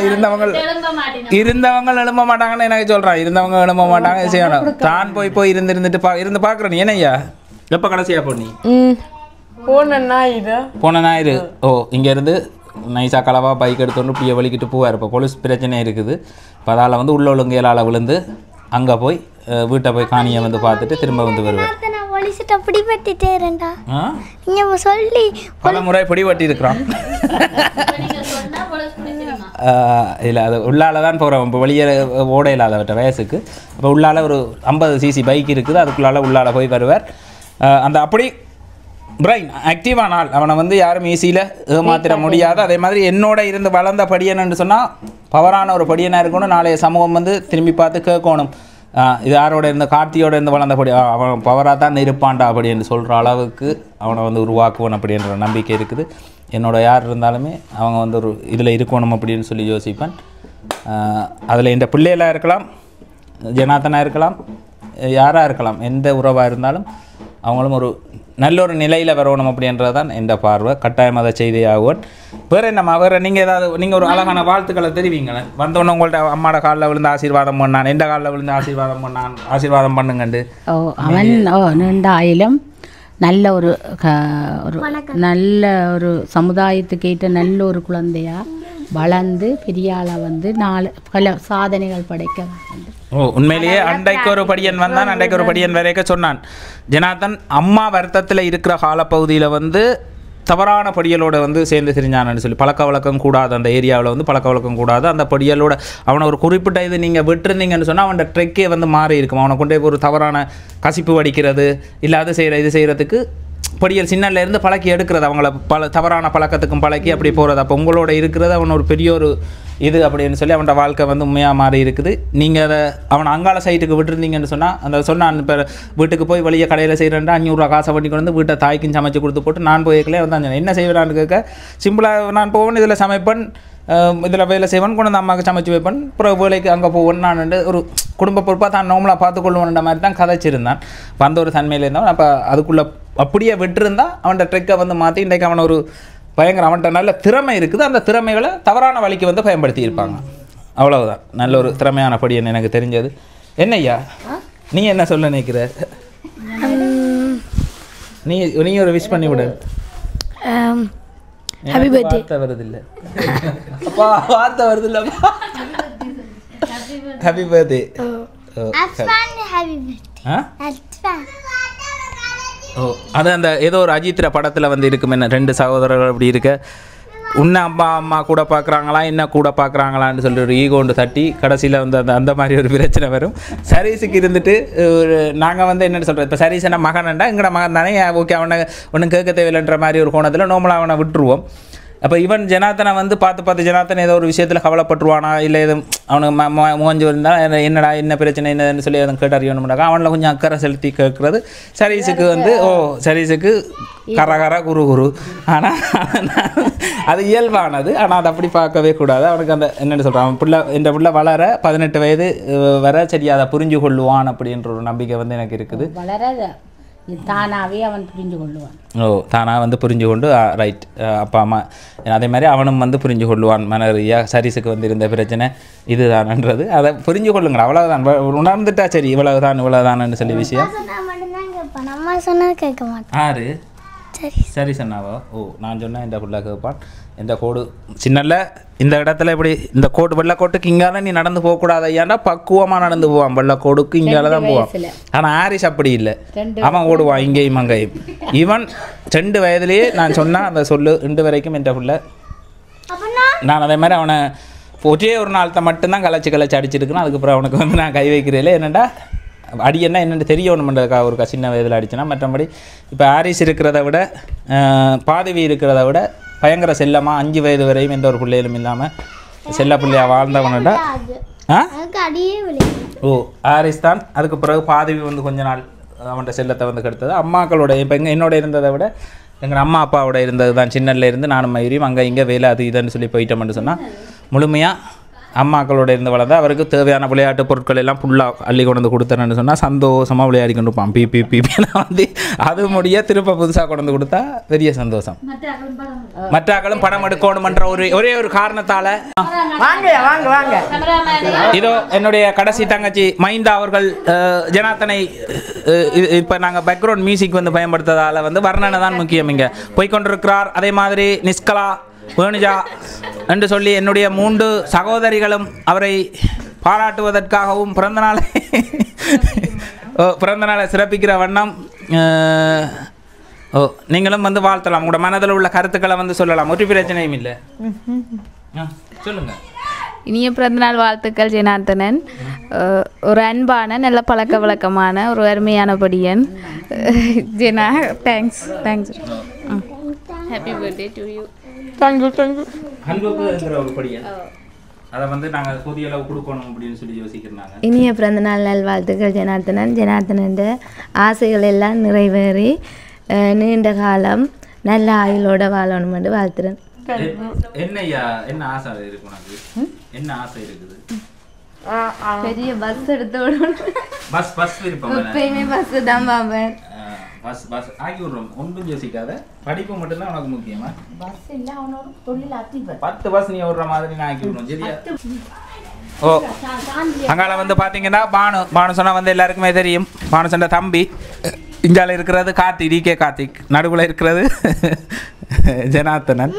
இருந்தவங்க எழும்ப மாட்டாங்கன்னு எனக்கு சொல்கிறான். இருந்தவங்க எழும்ப மாட்டாங்க, செய்யணும். தான் போய் இருந்து பார்க்குறேன். ஏனையா எப்போ கடைசியாக போனி? போன ஞாயிறு. இங்கேருந்து நைஸாக கலவா பைக் எடுத்துகிட்டு இப்படியே வலிக்கிட்டு போவார். இப்போ போலீஸ் பிரச்சனை இருக்குது. இப்போ அதால் வந்து உள்ள ஒழுங்கையால் விழுந்து அங்கே போய் வீட்டை போய் காணியை வந்து பார்த்துட்டு திரும்ப வந்து வருவேன். பல முறை பிடிபட்டி இருக்கிறான். இல்லை, அது உள்ளால தான் போகிறோம். இப்போ வெளியே ஓட இல்லாதவற்ற வயசுக்கு. இப்போ உள்ளால ஒரு 50 cc பைக் இருக்குது, அதுக்குள்ளால உள்ளால போய் வருவார். அந்த அப்படி பிரைன் ஆக்டிவானால் அவனை வந்து யாரும் ஈஸியில் ஏமாத்திர முடியாது. அதே மாதிரி என்னோட இருந்து வளர்ந்த படியன்னு சொன்னால் பவரான ஒரு படியனாக இருக்கணும். நாளைய சமூகம் வந்து திரும்பி பார்த்து கேட்கணும், இது யாரோட இருந்த கார்த்தியோட இருந்து வளர்ந்த படி, அவன் பவராக தான் இருப்பான்டா அப்படின்னு சொல்கிற அளவுக்கு அவனை வந்து உருவாக்குவன் அப்படின்ற நம்பிக்கை இருக்குது. என்னோட யார் இருந்தாலுமே அவங்க வந்து ஒரு இதில் இருக்கணும் அப்படின்னு சொல்லி யோசிப்பேன். அதில் இந்த பிள்ளைகளாக இருக்கலாம், ஜனார்தனாக இருக்கலாம், யாராக இருக்கலாம், எந்த உறவாக இருந்தாலும் அவங்களும் ஒரு நல்ல ஒரு நிலையில் வரணும் அப்படின்றது தான் இந்த பார்வை. கட்டாயம் அதை செய்தே ஆகுவன். வேறு என்னம்மா, வேறு நீங்கள் ஒரு அழகான வாழ்த்துக்களை தெரிவிங்களேன். வந்தோன்னே உங்கள்கிட்ட அம்மாட காலில் விழுந்து ஆசீர்வாதம் பண்ணான், எந்த காலில் விழுந்து ஆசீர்வாதம் பண்ணான், ஆசீர்வாதம் பண்ணுங்கண்டு. அவன் நீண்டாயிலும் நல்ல ஒரு நல்ல ஒரு சமுதாயத்துக்கு ஏற்ற நல்ல ஒரு குழந்தையா வளர்ந்து பெரிய ஆளாக வந்து பல சாதனைகள் படைக்க வந்து. உண்மையிலேயே அண்டைக்கு ஒரு படியன் வந்தான், அண்டைக்கு ஒரு படியன் வரைக்கும் சொன்னான். ஜனார்த்தன் அம்மா வருத்தத்தில் இருக்கிற காலப்பகுதியில் வந்து தவறான படியலோட வந்து சேர்ந்து தெரிஞ்சானு சொல்லி பழக்க வழக்கம் கூடாது, அந்த ஏரியாவில் வந்து பழக்க வழக்கம் கூடாது, அந்த படியலோட அவனை ஒரு குறிப்பிட்ட இது நீங்கள் விட்டுருந்தீங்கன்னு சொன்னால் அவனோட ட்ரெக்கே வந்து மாறி இருக்கும். அவனை கொண்டே ஒரு தவறான கசிப்பு வடிக்கிறது இல்லை அது செய்கிற இது செய்கிறதுக்கு படியல் சின்னலேருந்து பழக்கி எடுக்கிறது, அவங்கள தவறான பழக்கத்துக்கும் பழக்கி அப்படி போகிறது. அப்போ உங்களோட இருக்கிறது அவன் ஒரு பெரிய ஒரு இது அப்படின்னு சொல்லி அவனோட வாழ்க்கை வந்து உண்மையாக மாறி இருக்குது. நீங்கள் அதை அவனை அங்காள சைட்டுக்கு விட்டுருந்தீங்கன்னு சொன்னால் அந்த சொன்னான் இப்போ வீட்டுக்கு போய் வெளியே கடையில் செய்கிறேன்டா 500 ரூபா காசை பண்ணி கொண்டு வந்து வீட்டை தாய்க்கும் சமைச்சு கொடுத்து போட்டு நான் போய்க்கலே வந்து என்ன செய்வேன்னு கேட்க சிம்பிளாக நான் போவேன், இதில் சமைப்பேன், இதில் வேலை செய்வேன், கொண்டு வந்து அம்மாவுக்கு சமைச்சு வைப்பேன், அப்புறம் வேலைக்கு அங்கே போவேன், நான் ஒரு குடும்ப பொறுப்பாக தான் நார்மலாக பார்த்துக்கொள்ளுவேன்ற மாதிரி தான் கதைச்சிருந்தான். வந்த ஒரு தன்மையில் இருந்தான். அப்போ அதுக்குள்ளே அப்படியே விட்டுருந்தா அவன்கிட்ட ட்ரெக்கை வந்து மாற்றி இன்றைக்கு அவன் ஒரு பயங்கர அவன்கிட்ட நல்ல திறமை இருக்குது. அந்த திறமைகளை தவறான வழிக்கு வந்து பயன்படுத்தி இருப்பாங்க. அவ்வளவுதான். நல்ல ஒரு திறமையான படியன் எனக்கு தெரிஞ்சது. என்னய்யா நீ என்ன சொல்ல நினைக்கிற? நீ ஒரு விஷ் பண்ணி விடு. Happy birthday. வார்த்தை வருது இல்லை அப்பா, வார்த்தை வருது இல்லைப்பா. Happy birthday. ஓ அது அந்த ஏதோ ஒரு அஜித்ர படத்தில் வந்து இருக்கும், என்ன 2 சகோதரர்கள் அப்படி இருக்க, உன்னை அம்மா கூட பார்க்குறாங்களா என்ன கூட பார்க்குறாங்களான்னு சொல்லி ஒரு ஈகோண்டு தட்டி கடைசியில் வந்து அந்த மாதிரி ஒரு பிரச்சனை வரும். சரீஸுக்கு இருந்துட்டு நாங்கள் வந்து என்னென்னு சொல்கிறது, இப்போ சரீஸ் என்ன மகன்டா எங்களோட மகன் தானே, ஓகே அவனை ஒன்றும் கேட்க தேவையில்லைன்ற மாதிரி ஒரு கோணத்தில் நோமலாக அவனை விட்டுருவோம். அப்போ இவன் ஜனார்த்தனை வந்து பார்த்து ஜனார்த்தன் ஏதோ ஒரு விஷயத்தில் கவலைப்பட்டுருவானா இல்லை எதுவும் அவனுக்கு முகஞ்சு இருந்தால் என்னடா என்ன பிரச்சனை என்னன்னு சொல்லி அதை கேட்டறியணும்னாக்கா அவனில் கொஞ்சம் அக்கறை செலுத்தி கேட்குறது. சரீஸுக்கு வந்து சரீஸுக்கு கரகர குரு ஆனால் அது இயல்பானது. ஆனால் அதை அப்படி பார்க்கவே கூடாது. அவனுக்கு அந்த என்னென்னு சொல்கிறான், இந்த பிள்ளை வளர 18 வயது வர சரி அதை புரிஞ்சு கொள்ளுவான் அப்படின்ற ஒரு நம்பிக்கை வந்து எனக்கு இருக்குது. வளர தானாகவே அவன் புரிஞ்சு கொள்ளுவான். தானாக வந்து புரிஞ்சு கொண்டு ரைட் அப்பா அம்மா அதே மாதிரி அவனும் வந்து புரிஞ்சு கொள்ளுவான். மனரீதியாக சரீஸுக்கு வந்து இருந்த பிரச்சனை இதுதான்ன்றது அதை புரிஞ்சு கொள்ளுங்க. அவ்வளோதான், உணர்ந்துட்டா சரி இவ்வளவுதான்னு சொல்லி விஷயம். ஆறு சரி சொன்னாவோ? நான் சொன்னேன் இந்த பிள்ளை கேட்பான். இந்த கோடு சின்னல்ல இந்த இடத்துல இப்படி இந்த கோடு வெள்ளைக்கோட்டுக்கு இங்கால நீ நடந்து போகக்கூடாது ஐயாண்டா பக்குவமாக நடந்து போவான். வெள்ளைக்கோடுக்கு இங்கால தான் போவான். ஆனால் ஆரிஸ் அப்படி இல்லை, அவன் ஓடுவான் இங்கேயும் அங்கேயும். இவன் 2 வயதுலேயே நான் சொன்னால் அந்த சொல்லு 2 வரைக்கும் என்ற பிள்ளை. நான் அதே மாதிரி அவனை ஒரே ஒரு நாள்கிட்ட மட்டும்தான் கலைச்சி அடிச்சிருக்கணும். அதுக்கப்புறம் அவனுக்கு வந்து நான் கை வைக்கிறேன். என்னென்னா அடி என்னென்னு தெரியணுமென்றதுக்காக ஒரு சின்ன வயதில் அடிச்சுனா. மற்றபடி இப்போ ஆரிஸ் இருக்கிறத விட பாதவி இருக்கிறத விட பயங்கர செல்லமாக 5 வயது வரையும் எந்த ஒரு பிள்ளைகளும் இல்லாமல் செல்ல பிள்ளையாக வாழ்ந்தவனடா. ஆரிஸ் தான். அதுக்கு பிறகு பாதவி வந்து கொஞ்ச நாள் அவன்கிட்ட செல்லத்தை வந்து கெடுத்தது. அம்மாக்களோட இப்போ என்னோட இருந்ததை விட எங்கள் அம்மா அப்பாவோட இருந்தது தான். சின்னல்ல இருந்து நானும் மயிரியும் அங்கே இங்கே வேலை அது இதுன்னு சொல்லி போயிட்டோம்னு சொன்னால் முழுமையாக அம்மாக்களோட இருந்து வளர்ந்து அவருக்கு தேவையான விளையாட்டு பொருட்கள் எல்லாம் ஃபுல்லாக அள்ளி கொண்டு வந்து கொடுத்தேன்னு சொன்னால் சந்தோஷமாக விளையாடி கொண்டு இருப்பான். பிபிபின்னு வந்து அது முடிய திருப்ப புதுசாக கொண்டு வந்து கொடுத்தா பெரிய சந்தோஷம். மற்றாக்களும் படம் எடுக்கணுமன்ற ஒரே ஒரு காரணத்தால் இதோ என்னுடைய கடைசி தங்கச்சி மைந்தா அவர்கள் ஜனார்த்தனை இப்போ நாங்கள் பேக்ரவுண்ட் மியூசிக் வந்து பயன்படுத்துறதால வந்து வர்ணனை தான் முக்கியம் இங்கே போய்கொண்டிருக்கிறார். அதே மாதிரி நிஸ்கலா வேணுஜா என்று சொல்லி என்னுடைய 3 சகோதரிகளும் அவரை பாராட்டுவதற்காகவும் பிறந்த நாளை சிறப்பிக்கிற வண்ணம் நீங்களும் வந்து வாழ்த்தலாம். உங்களோட மனதில் உள்ள கருத்துக்களை வந்து சொல்லலாம். ஒரு பிரச்சனையும் இல்லை. சொல்லுங்க. இனிய பிறந்தநாள் வாழ்த்துக்கள் ஜனார்த்தனன். ஒரு அன்பான நல்ல பழக்க வழக்கமான ஒரு அருமையான படியன் Jana. Thanks. Happy birthday to you. Thank you. அன்புக்குங்கிற ஒரு படியன் அதை வந்து நாங்கள் புதிய அளவு கொடுக்கணும் அப்படின்னு சொல்லி யோசிக்கிறாங்க. இனிய பிறந்தநாள் நல்வாழ்த்துக்கள் ஜனார்த்தனன். ஜனார்த்தனன் ஆசைகள் எல்லாம் நிறைவேறி நீண்ட காலம் நல்ல ஆயுளோட வாழணும் என்று வாழ்த்துறேன். என்ன ஆசை இருக்கு உனக்கு? என்ன ஆசை இருக்குது? பெரிய பஸ் எடுத்து விடணும். பஸ் விருப்பம் எப்பயுமே பஸ் தான் பாப்பேன். பஸ் ஆக்கி விடுறோம். ஒன்றும் யோசிக்காத, படிப்பு மட்டும்தான் உனக்கு முக்கியமா? பஸ் இல்லை, அவனோட தொழில் அதிபர். 10 பஸ் நீ விடுற மாதிரி நான் ஆக்கி விடுறோம். சரியா? அங்கால வந்து பார்த்தீங்கன்னா பானு சொன்னா வந்து எல்லாருக்குமே தெரியும். பானு சொன்ன தம்பி. இங்கால இருக்கிறது கார்த்திக், DK கார்த்திக். நடுவில் இருக்கிறது ஜனார்த்தனன்.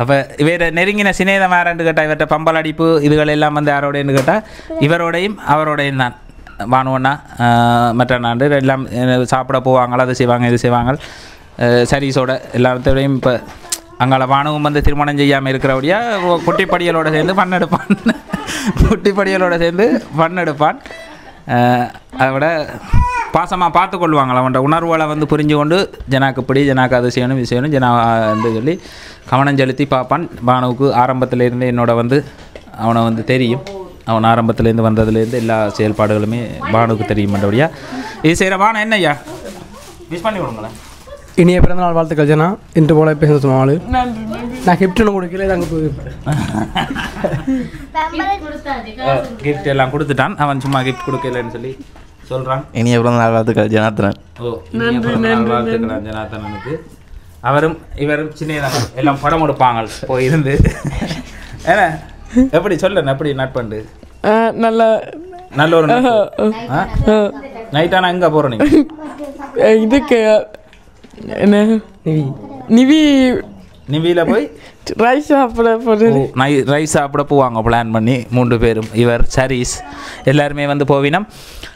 அப்போ வேறு நெருங்கின சிநேதம் யாருன்னு கேட்டால் இவர்கிட்ட பம்பல் அடிப்பு இதுகள் எல்லாம் வந்து யாரோடையன்னு கேட்டால் இவரோடையும் அவரோடையும் தான் வானுவண்ணா மற்ற நாண்டு எல்லாம் சாப்பிட போவாங்களா அது செய்வாங்க இது செய்வாங்க சரீஸோட எல்லாத்தையும் இப்போ அங்கால வானவும் வந்து திருமணம் செய்யாமல் இருக்கிறபடியா குட்டிப்படியலோடு சேர்ந்து பண்ணெடுப்பான் பண்ணெடுப்பான் அதை விட பாசமாக பார்த்து கொள்வாங்களா அவன்கிட்ட உணர்வுகளை வந்து புரிஞ்சு கொண்டு ஜனாக்கு இப்படி ஜனாக்கு அது செய்யணும் இது செய்யணும் ஜனா வந்து சொல்லி கவனம் செலுத்தி பார்ப்பான். பானுவுக்கு ஆரம்பத்திலேருந்து என்னோட வந்து அவனை வந்து தெரியும். அவன் ஆரம்பத்துலேருந்து வந்ததுலேருந்து எல்லா செயல்பாடுகளுமே பானுவுக்கு தெரியும். மற்றபடியா இது செய்கிற பானம் என்ன ஐயா மிஸ் பண்ணி விடுங்களேன். இனிய பிறந்தநாள் வாழ்த்துக்கள் ஜனா. இன்று போல பேசுகிற ஆள் நான் கிஃப்ட் ஒன்று கொடுக்கல அங்கே போய் கிஃப்ட் எல்லாம் கொடுத்துட்டான். அவன் சும்மா கிஃப்ட் கொடுக்கலன்னு சொல்லி சொல்கிறான். இனிய பிறந்தநாள் வாழ்த்துக்கள் ஜனார்த்தனன். வாழ்த்துக்கள் ஜனார்த்தனனுக்கு. அவரும் இவரும் சின்ன எல்லாம் படம் எடுப்பாங்க போயிருந்து. ஏன்னா எப்படி சொல்லுங்க எப்படி நட்பண்டு நல்ல நல்ல ஒரு நைட்டானா எங்கே போகிறோம் நீங்கள் இதுக்கு என்ன நிவியில் போய் ரைஸ் சாப்பிட போகிறது ரைஸ் சாப்பிட போவாங்க பிளான் பண்ணி 3 பேரும் இவர் சரீஸ் எல்லாருமே வந்து போவினம்.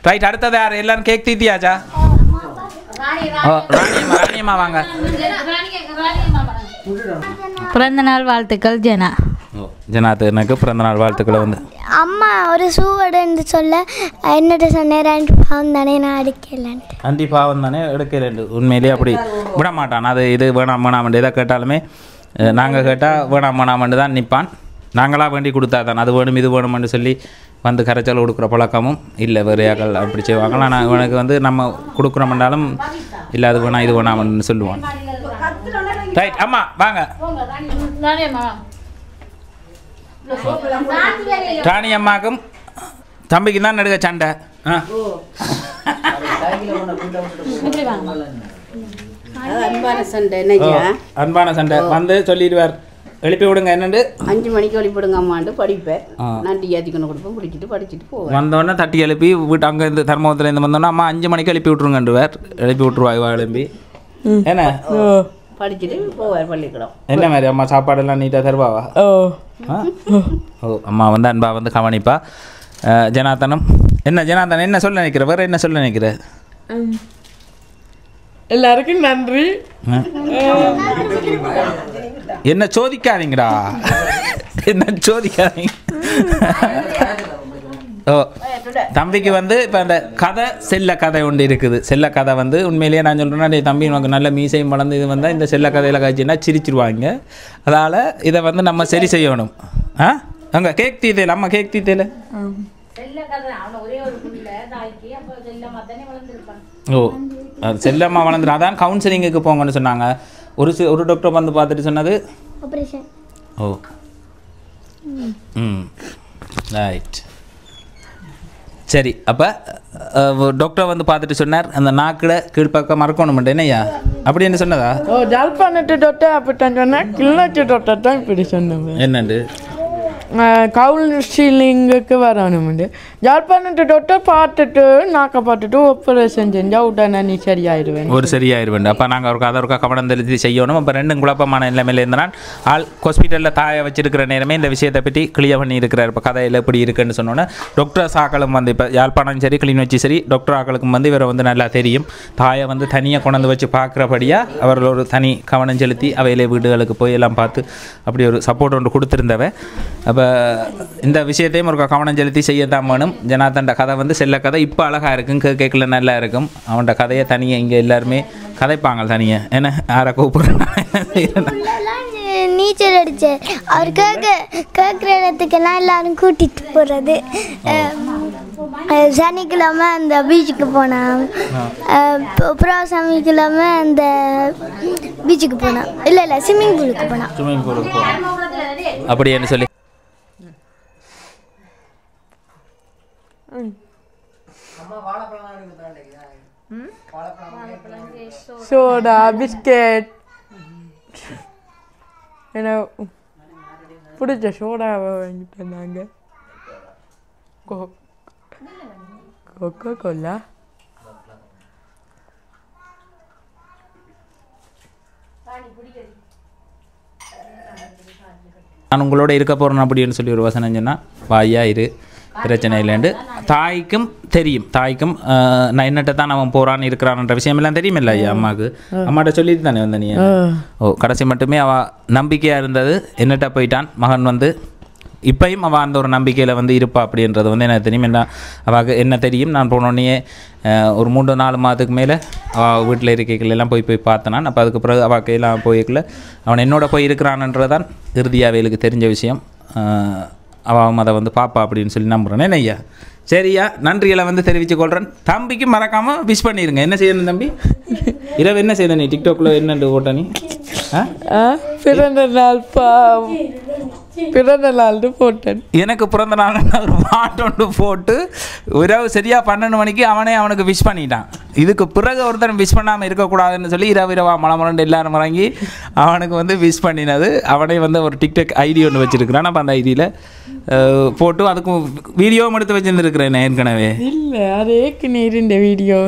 ரைட் அடுத்தது யார் எல்லாரும் கேக் தீத்தியாச்சா? ராணியம்மா வாங்க. பிறந்தநாள் வாழ்த்துக்கள் ஜனா. ஜனாத்தனுக்கு பிறந்தநாள் வாழ்த்துக்களை வந்து அம்மா ஒரு சூவடன்னு சொல்ல என்னட்ட சொன்னேன் 2 பாவம் தானே நான் எடுக்கலன்ட்டு. 2 பாவம் தானே எடுக்கலண்டு. உண்மையிலேயே அப்படி விட மாட்டான். அது இது வேணாம் வேணாமண்டு எதை கேட்டாலுமே நாங்கள் கேட்டால் வேணாம் வேணாமண்டு தான் நிற்பான். நாங்களாக வேண்டி கொடுத்தா தான் அது வேணும் இது வேணும்னு சொல்லி வந்து கரைச்சல் கொடுக்குற பழக்கமும் இல்லை. வேறையாக்கள் அப்படி செய்வாங்க. ஆனால் இவனுக்கு வந்து நம்ம கொடுக்குறோம்னாலும் இல்லை அது வேணாம் இது வேணாமன்னு சொல்லுவான். ரைட் அம்மா வாங்க. ராணி அம்மாக்கும் தம்பிக்கு தான் நடுக சண்டை. அன்பான சண்டை வந்து சொல்லிடுவார். எழுப்பி விடுங்க என்னண்டு 5 மணிக்கு எழுப்பி விடுங்க அம்மாண்டு படிப்பேன். நான் டீ ஆத்திக்கொண்டு கொடுப்பேன் குடிச்சிட்டு படிச்சுட்டு போவேன். வந்தோடனே தட்டி எழுப்பி வீட்டு அங்கே இருந்து தர்மபுரத்துலேருந்து வந்தோன்னா அம்மா 5 மணிக்கு எழுப்பி விட்ருங்கன்றுவார். எழுப்பி விட்ருவா எழுப்பி என்ன படிச்சுட்டு போவார் பள்ளிக்கூடம். என்ன மாதிரி அம்மா சாப்பாடெல்லாம் நீட்டாக தருவாவா? ஓ அம்மா வந்து அன்பா வந்து கவனிப்பா. ஜனார்த்தனம் ஜனார்த்தனம் என்ன சொல்ல நினைக்கிற வேறு என்ன சொல்ல நினைக்கிற? எல்லாருக்கும் நன்றி. என்ன சோதிக்காதீங்கடா என்ன சோதிக்காதீங்க. ஓ தம்பிக்கு வந்து இப்போ அந்த கதை செல்ல கதை ஒன்று இருக்குது. செல்ல கதை வந்து உண்மையிலேயே நான் சொல்கிறேன்னா தம்பி உனக்கு நல்ல மீசையும் வளர்ந்து இது வந்தால் இந்த செல்ல கதையில் காய்ச்சின்னா சிரிச்சிருவாங்க. அதால் இதை வந்து நம்ம சரி செய்யணும். அங்கே கேக் தீத்தையில் அம்மா கேக் தீத்தையில் ஓ அது செல்லம்மா வளர்ந்துடும். அதான் கவுன்சிலிங்குக்கு போங்கன்னு சொன்னாங்க. ஒரு டாக்டர் வந்து பார்த்துட்டு சொன்னது ஓ ரைட் சரி. அப்போ டாக்டர் வந்து பார்த்துட்டு சொன்னார் அந்த நாக்கில் கீழ்ப்பக்கம் மறக்கணும் என்னையா அப்படி என்ன சொன்னதா? ஜாழ்ப்பாணத்து டாக்டர் அப்படித்தான் சொன்னேன். கிளிநொச்சி டாக்டர் தான் இப்படி சொன்னேன். என்னண்டு கவுன்சிலிங்குக்கு வரணும்ண்டு ஜாழ்ப்பாணத்து டாக்டர் பார்த்துட்டு நாக்க பார்த்துட்டு ஆப்ரேஷன் செஞ்சால் உடனே நீ சரியாயிடுவேன் சரியாயிடுவேன். அப்போ நாங்கள் ஒரு கதை ஒருக்கா கவனம் செலுத்தி செய்யணும். அப்போ 2 குழப்பமான நிலைமையில் இருந்தால் ஆள் ஹாஸ்பிட்டலில் தாயை வச்சிருக்கிற நேரமே இந்த விஷயத்தை பற்றி கிளியர் பண்ணி இருக்கிறார். இப்போ கதையில் எப்படி இருக்குன்னு சொன்னோன்னே டாக்டர்ஸ் ஆக்களும் வந்து இப்போ யாழ்ப்பாணம் சரி கிளிநொச்சி சரி டாக்டர் ஆக்களுக்கும் வந்து இவரை வந்து நல்லா தெரியும். தாயை வந்து தனியாக கொண்டு வச்சு பார்க்குறபடியாக அவர்கள் ஒரு தனி கவனம் செலுத்தி அவையிலே வீடுகளுக்கு போய் எல்லாம் பார்த்து அப்படி ஒரு சப்போர்ட் ஒன்று கொடுத்துருந்தவ. அப்போ இந்த விஷயத்தையும் ஒரு கவனம் செலுத்தி செய்யத்தான் வேணும். ஜனார்த்தன் கதை வந்து செல்ல கதை இப்போ அழகாக இருக்கும். கேட்கல நல்லா இருக்கும். அவன்கிட்ட கதையை தனியாக இங்கே எல்லாருமே கதைப்பாங்க தனியாக. என்ன யாரை கூப்பிடுறாங்க நீச்சல் அடிச்சு அவர் கேட்குற இடத்துக்கெல்லாம் எல்லாரும் கூட்டிகிட்டு போகிறது. சனிக்கிழமை அந்த பீச்சுக்கு போனான். அப்புறம் சனிக்கிழமை அந்த பீச்சுக்கு போனான். இல்லை ஸ்விம்மிங் பூலுக்கு போனான். அப்படி என்ன சொல்லி சோடா பிஸ்கெட் எனக்கு பிடிச்ச சோடாவை வாங்கிட்டு வந்தாங்க. கொக்கோ கோலா நான் உங்களோட இருக்க போகிறேன் அப்படின்னு சொல்லி ஒரு வசனம் சொன்னால் வாயா இரு பிரச்சனை இல்லைண்டு தாய்க்கும் தெரியும். தாய்க்கும் நான் என்னட்ட தான் அவன் போகிறான்னு இருக்கிறான்ன்ற விஷயமெல்லாம் தெரியுமில்ல ஐயா அம்மாவுக்கு. அம்மாட்ட சொல்லிட்டு தானே வந்த நீ? கடைசி மட்டுமே அவள் நம்பிக்கையாக இருந்தது. என்னட்ட போயிட்டான் மகன் வந்து இப்பையும் அவள் அந்த ஒரு நம்பிக்கையில் வந்து இருப்பா அப்படின்றது வந்து எனக்கு தெரியும். என்ன அவள் என்ன தெரியும், நான் போனோடனே ஒரு 3-4 மாதத்துக்கு மேலே அவள் வீட்டில் இருக்கைகளெல்லாம் போய் பார்த்தனான். அப்போ அதுக்கு பிறகு அவள் கையெல்லாம் போய்க்கல அவன் என்னோட போய் இருக்கிறான்ன்றதான் இறுதியாக அவளுக்கு தெரிஞ்ச விஷயம். அவன் அதை வந்து பாப்பா அப்படின்னு சொல்லி நம்புகிறேன். என்ன ஐயா? சரியா, நன்றிகளை வந்து தெரிவித்து கொள்கிறேன். தம்பிக்கு மறக்காமல் விஷ் பண்ணிடுங்க. என்ன செய்யணும் தம்பி? இரவு என்ன செய்யணும் நீ? டிக்டாக்ல என்னண்டு போட்ட நீ? பிறந்த நாள் போட்டேன். எனக்கு பிறந்த நாள் ஒரு பாட்டு போட்டு இரவு சரியா 12 மணிக்கு அவனுக்கு விஷ் பண்ணிட்டான். இதுக்கு பிறகு ஒருத்தன் விஷ் பண்ணாமல் இருக்கக்கூடாதுன்னு சொல்லி இரவா மலமலண்டு எல்லாரும் இறங்கி அவனுக்கு வந்து விஷ் பண்ணினது. அவனே வந்து ஒரு டிக்டாக் ஐடி ஒன்று வச்சிருக்கிறான். நம்ம அந்த ஐடியில் போட்டு அதுக்கும் வீடியோவும் எடுத்து வச்சுருந்துருக்கிறேன் ஏற்கனவே. இல்லை, அது ஏற்கனவே வீடியோ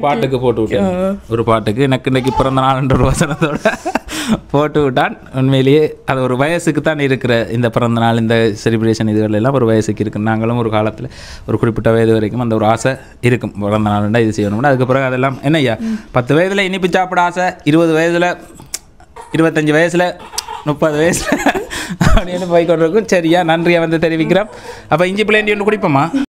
பாட்டுக்கு போட்டு விட்டேன். ஒரு பாட்டுக்கு எனக்கு இன்னைக்கு பிறந்த நாள்ன்ற ஒரு வசனத்தோட போட்டு விட்டான். உண்மையிலேயே அது ஒரு வயசுக்கு தான் இருக்கிற இந்த பிறந்த நாள், இந்த செலிப்ரேஷன் இதுகள் எல்லாம் ஒரு வயசுக்கு இருக்குது. நாங்களும் ஒரு காலத்தில் ஒரு குறிப்பிட்ட வயது வரைக்கும் அந்த ஒரு ஆசை இருக்கும், பிறந்த நாள்னா இது செய்யணும்னா. அதுக்கு பிறகு அதெல்லாம் என்னய்யா 10 வயதில் இனிப்பு சாப்பிட ஆசை, 20 வயதில் 25 வயசில் 30 வயசில் அப்படின்னு போய்கொண்டிருக்கும். சரியா, நன்றியை வந்து தெரிவிக்கிறோம். அப்போ இஞ்சி பிளேண்டி ஒன்று குடிப்போமா?